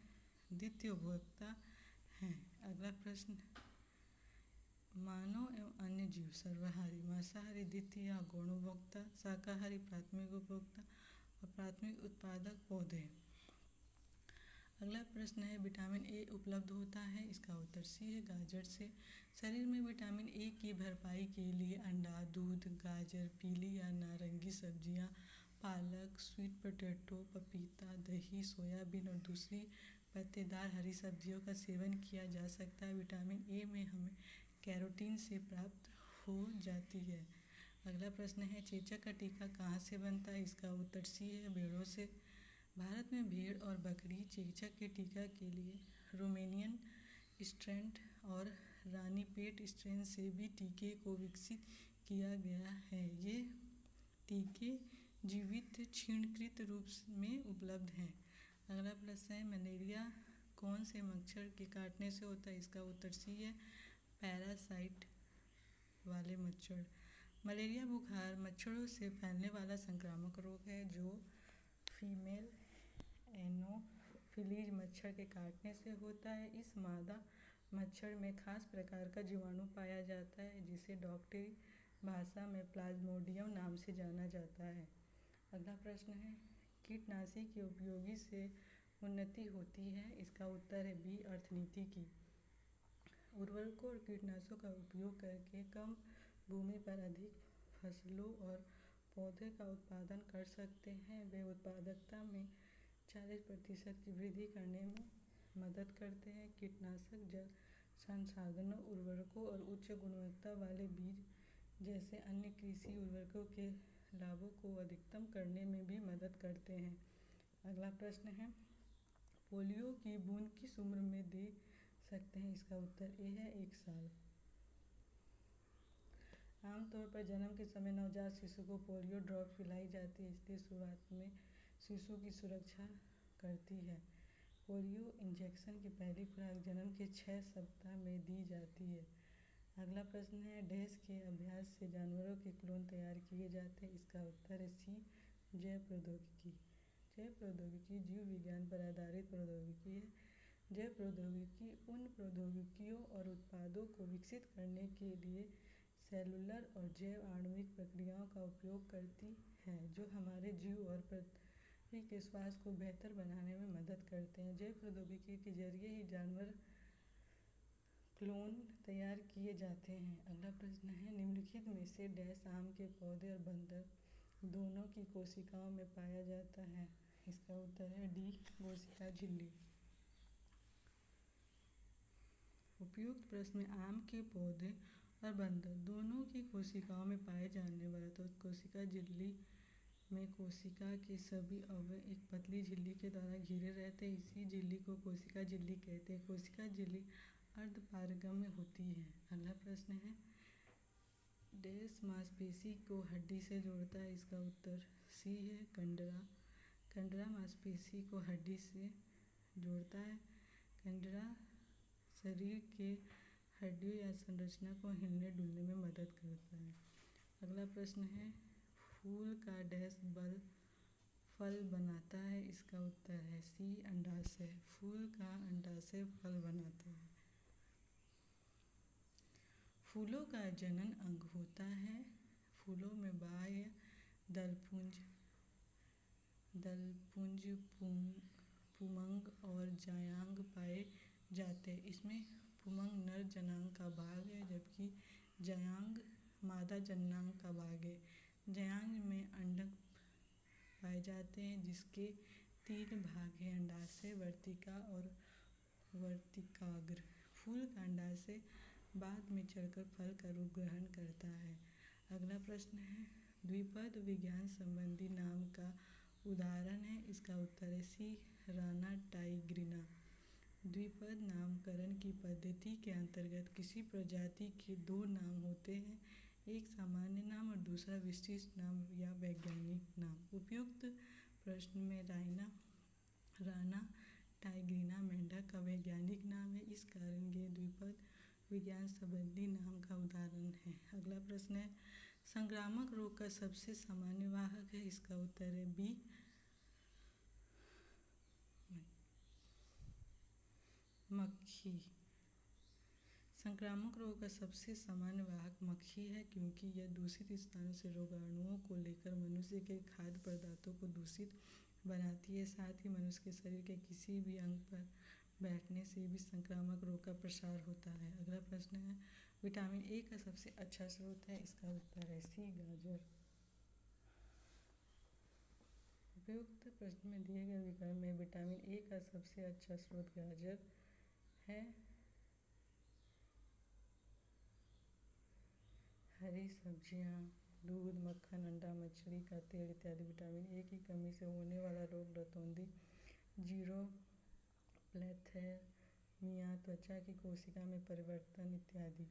द्वितीय उपभोक्ता हैं। अगला प्रश्न, मानव एवं अन्य जीव सर्वाहारी, मांसाहारी द्वितीय या गौण उपभोक्ता, शाकाहारी प्राथमिक उपभोक्ता और प्राथमिक उत्पादक पौधे। अगला प्रश्न है, विटामिन ए उपलब्ध होता है? इसका उत्तर सी है गाजर से। शरीर में विटामिन ए की भरपाई के लिए अंडा, दूध, गाजर, पीली या नारंगी सब्जियां, पालक, स्वीट पोटैटो, पपीता, दही, सोयाबीन और दूसरी पत्तेदार हरी सब्जियों का सेवन किया जा सकता है। विटामिन ए में हमें कैरोटीन से प्राप्त हो जाती है। अगला प्रश्न है, चेचक का टीका कहाँ से बनता है? इसका उत्तर सी है भेड़ों से। भारत में भेड़ और बकरी चेचक के टीका के लिए रोमेनियन स्ट्रेन और रानीपेट स्ट्रेन से भी टीके को विकसित किया गया है। ये टीके जीवित क्षीणकृत रूप में उपलब्ध हैं। अगला प्रश्न है, मलेरिया कौन से मच्छर के काटने से होता है? इसका उत्तर सी है पैरासाइट वाले मच्छर। मलेरिया बुखार मच्छरों से फैलने वाला संक्रामक रोग है जो फीमेल एनोफिलीज मच्छर के काटने से होता है। इस मादा मच्छर में खास प्रकार का जीवाणु पाया जाता है जिसे डॉक्टरी भाषा में प्लाज्मोडियम नाम से जाना जाता है। अगला प्रश्न है, कीटनाशी के उपयोग से उन्नति होती है? इसका उत्तर है बी, अर्थनीति की। उर्वरकों और कीटनाशकों का उपयोग करके कम भूमि पर अधिक फसलों और पौधे का उत्पादन कर सकते हैं। वे उत्पादकता में 40% की वृद्धि करने में मदद करते हैं। कीटनाशक जल संसाधनों, उर्वरकों और उच्च गुणवत्ता वाले बीज जैसे अन्य कृषि उर्वरकों के लाभों को अधिकतम करने में भी मदद करते हैं। अगला प्रश्न है, पोलियो की बूंद किस उम्र में दे सकते हैं? इसका उत्तर ए है 1 साल। आमतौर पर जन्म के समय नवजात शिशु को पोलियो ड्रॉप पिलाई जाती है, इसलिए शुरुआत में शिशु की सुरक्षा करती है। पोलियो इंजेक्शन की पहली खुराक जन्म के 6 सप्ताह में दी जाती है। अगला प्रश्न है, डैश के अभ्यास से जानवरों के क्लोन तैयार किए जाते हैं? इसका उत्तर है सी, जैव प्रौद्योगिकी। जैव प्रौद्योगिकी जीव विज्ञान पर आधारित प्रौद्योगिकी है। जैव प्रौद्योगिकी उन प्रौद्योगिकियों और उत्पादों को विकसित करने के लिए सेलुलर और जैव आणविक प्रक्रियाओं का उपयोग करती है, जो हमारे जीव और पृथ्वी के स्वास्थ्य को बेहतर बनाने में मदद करते हैं। जैव प्रौद्योगिकी के जरिए ही जानवर क्लोन तैयार किए जाते हैं। अगला प्रश्न है, निम्नलिखित में से डैश आम के पौधे और बंदर दोनों की कोशिकाओं में पाया जाता है? इसका उत्तर है डी, कोशिका झिल्ली। उपयुक्त प्रश्न में आम के पौधे और बंदर दोनों की कोशिकाओं में पाए जाने वाला तो कोशिका झिल्ली में कोशिका के सभी अवयव एक पतली झिल्ली के द्वारा घिरे रहते हैं। इसी झिल्ली को कोशिका झिल्ली कहते हैं। कोशिका झिल्ली अर्धपारगम्य होती है। अगला प्रश्न है, डैश मांसपेशी को हड्डी से जोड़ता है? इसका उत्तर सी है, कंडरा। कंडरा मांसपेशी को हड्डी से जोड़ता है। कंडरा शरीर के हड्डियों या संरचना को हिलने डुलने में मदद करता है। अगला प्रश्न है, फूल का डैश बल फल बनाता है? इसका उत्तर है सी, अंडाशय। फूल का अंडाशय फल बनाता है। फूलों का जनन अंग होता है। फूलों में बाह्य दलपुंज, पुमंग और जायांग पाए जाते हैं। इसमें पुमंग नर जनांग का भाग है, जबकि जायांग मादा जनांग का भाग है। जायांग में अंडक पाए जाते हैं, जिसके 3 भाग हैं, अंडाशय, वर्तिका और वर्तिकाग्र। फूल का अंडाशय बाद में चढ़कर फल का रूप ग्रहण करता है। अगला प्रश्न है, द्विपद विज्ञान संबंधी नाम का उदाहरण है? इसका उत्तर है सी, राना टाइग्रिना। द्विपद नामकरण की पद्धति के अंतर्गत किसी प्रजाति के 2 नाम होते हैं, एक सामान्य नाम और दूसरा विशिष्ट नाम या वैज्ञानिक नाम। उपयुक्त प्रश्न में राना टाइग्रिना मेंढक का वैज्ञानिक नाम है, इस कारण ये द्विपद विज्ञान संबंधी नाम का उदाहरण है। अगला प्रश्न है, संक्रामक रोग का सबसे सामान्य वाहक है? इसका उत्तर है बी, मक्खी। संक्रामक रोग का सबसे सामान्य वाहक मक्खी है, क्योंकि यह दूषित स्थानों से रोगाणुओं को लेकर मनुष्य के खाद्य पदार्थों को दूषित बनाती है। साथ ही मनुष्य के शरीर के किसी भी अंग पर बैठने से भी संक्रामक रोग का प्रसार होता है। अगला प्रश्न है, विटामिन ए का सबसे अच्छा स्रोत है? इसका उत्तर है सी, गाजर। उपयुक्त प्रश्न में दिए गए विकल्प में विटामिन ए का सबसे अच्छा स्रोत गाजर है। हरी सब्जियां, दूध, मक्खन, अंडा, मछली का तेल इत्यादि। विटामिन ए की कमी से होने वाला रोग रतौंधी, जीरोप्लेथेमिया, त्वचा की कोशिका में परिवर्तन इत्यादि।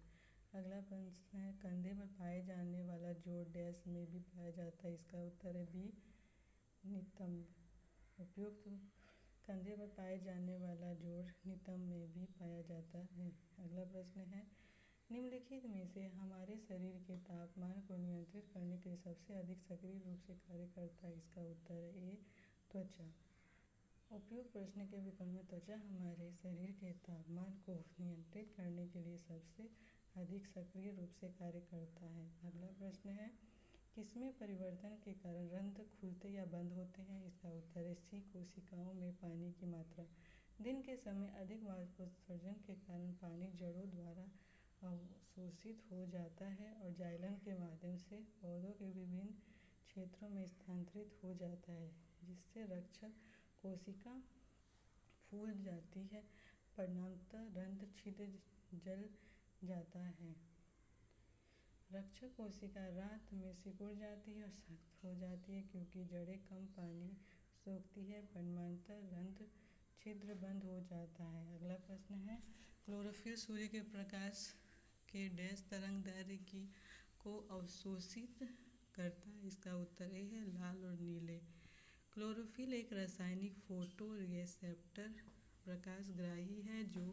अगला प्रश्न है, कंधे पर पाए जाने वाला जोड़ डैश में भी पाया जाता है? इसका उत्तर है बी, नितंब। उपयुक्त कंधे पर पाए जाने वाला जोड़ नितंब में भी पाया जाता है। अगला प्रश्न है, निम्नलिखित में से हमारे शरीर के तापमान को नियंत्रित करने के लिए सबसे अधिक सक्रिय रूप से कार्य करता है? इसका उत्तर है ए, त्वचा। उपयुक्त प्रश्न के विकल्प में त्वचा हमारे शरीर के तापमान को नियंत्रित करने के लिए सबसे अधिक सक्रिय रूप से कार्य करता है। अगला प्रश्न है, किसमें परिवर्तन के कारण रंध्र खुलते या बंद होते हैं? इसका उत्तर है सी, कोशिकाओं में पानी की मात्रा। दिन के समय अधिक वाष्पोत्सर्जन के कारण पानी जड़ों द्वारा अवशोषित हो जाता है और जाइलम के माध्यम से पौधों के विभिन्न क्षेत्रों में स्थानांतरित हो जाता है, जिससे रक्षक कोशिका फूल जाती है। परिणामतः रंध्र छिद्र जल जाता है। रक्षक कोशिका रात में सिकुड़ जाती है और सख्त हो जाती है क्योंकि जड़ें कम पानी सोखती है। परिणामतः रंध्र छिद्र बंद हो जाता है। अगला प्रश्न है, क्लोरोफिल सूर्य के प्रकाश के डैश तरंग दैर्घ्य की को अवशोषित करता है? इसका उत्तर ए है लाल और नीले। क्लोरोफिल एक रासायनिक फोटो रिसेप्टर प्रकाशग्राही है जो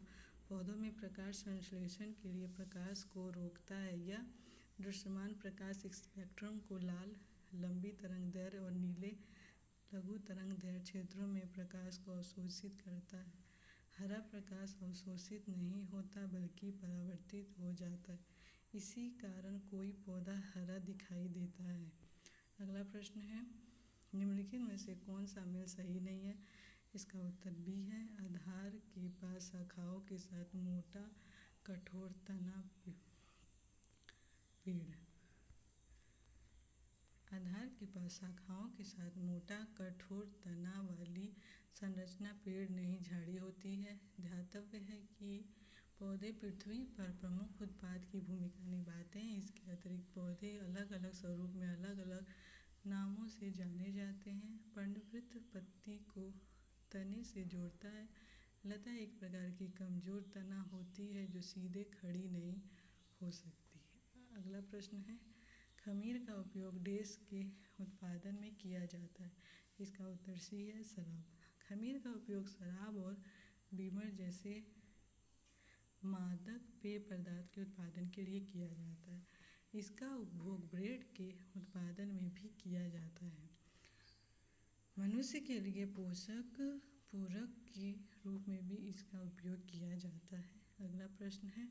पौधों में प्रकाश संश्लेषण के लिए प्रकाश को रोकता है। यह दृश्यमान प्रकाश स्पेक्ट्रम को लाल लंबी तरंगदैर्घ्य और नीले लघु तरंगदैर्घ्य क्षेत्रों में प्रकाश को अवशोषित करता है। हरा प्रकाश अवशोषित नहीं होता बल्कि परावर्तित हो जाता है। इसी कारण कोई पौधा हरा दिखाई देता है। अगला प्रश्न है, निम्नलिखित में से कौन सा मेल सही नहीं है? इसका उत्तर बी है। आधार के पास शाखाओं के साथ मोटा कठोर तना पेड़। आधार के पास शाखाओं के साथ मोटा कठोर तना वाली संरचना पेड़ नहीं झाड़ी होती है। ध्यातव्य है कि पौधे पृथ्वी पर प्रमुख उत्पाद की भूमिका निभाते हैं। इसके अतिरिक्त पौधे अलग अलग स्वरूप में अलग अलग नामों से जाने जाते हैं। पर्णवृत्त पत्ती को तने से जोड़ता है। लता एक प्रकार की कमजोर तना होती है जो सीधे खड़ी नहीं हो सकती है। अगला प्रश्न है, खमीर का उपयोग डैश के उत्पादन में किया जाता है? इसका उत्तर सी है शराब। खमीर का उपयोग शराब और बीमर जैसे मादक पेय पदार्थ के उत्पादन के लिए किया जाता है। इसका उपभोग ब्रेड के उत्पादन में भी किया जाता है। मनुष्य के लिए पोषक पूरक के रूप में भी इसका उपयोग किया जाता है। अगला प्रश्न है,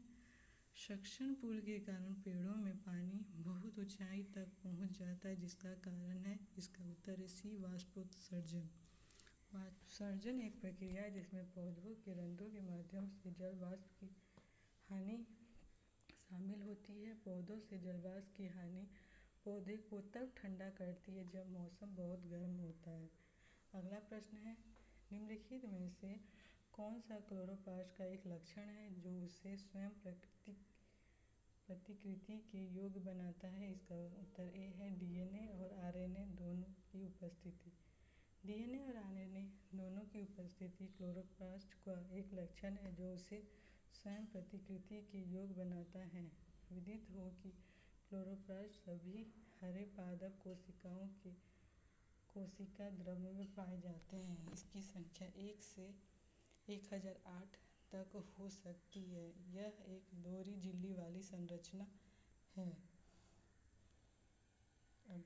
सक्शन पुल के कारण पेड़ों में पानी बहुत ऊंचाई तक पहुंच जाता है, जिसका कारण है? इसका उत्तर है सी, वाष्पोत्सर्जन। वाष्पोत्सर्जन एक प्रक्रिया है जिसमें पौधों के रंध्रों के माध्यम से जल वाष्प की हानि शामिल होती है। पौधों से जलवाष्प की हानि पौधे को तब ठंडा करती है जब मौसम बहुत गर्म होता है। अगला प्रश्न है, निम्नलिखित में से कौन सा क्लोरोप्लास्ट का एक लक्षण है जो उसे स्वयं प्रतिकृति के योग्य बनाता है? इसका उत्तर ए है डीएनए और आरएनए दोनों की उपस्थिति। डीएनए और आरएनए दोनों की उपस्थिति क्लोरोप्लास्ट का एक लक्षण है जो उसे स्वयं प्रतिकृति के योग्य बनाता है। विदित हो कि क्लोरोप्लास्ट सभी हरे पादप कोशिकाओं के कोशिका द्रव्य में पाए जाते हैं। इसकी संख्या 1 से 1008 तक हो सकती है। यह एक दोहरी झिल्ली वाली संरचना है। अब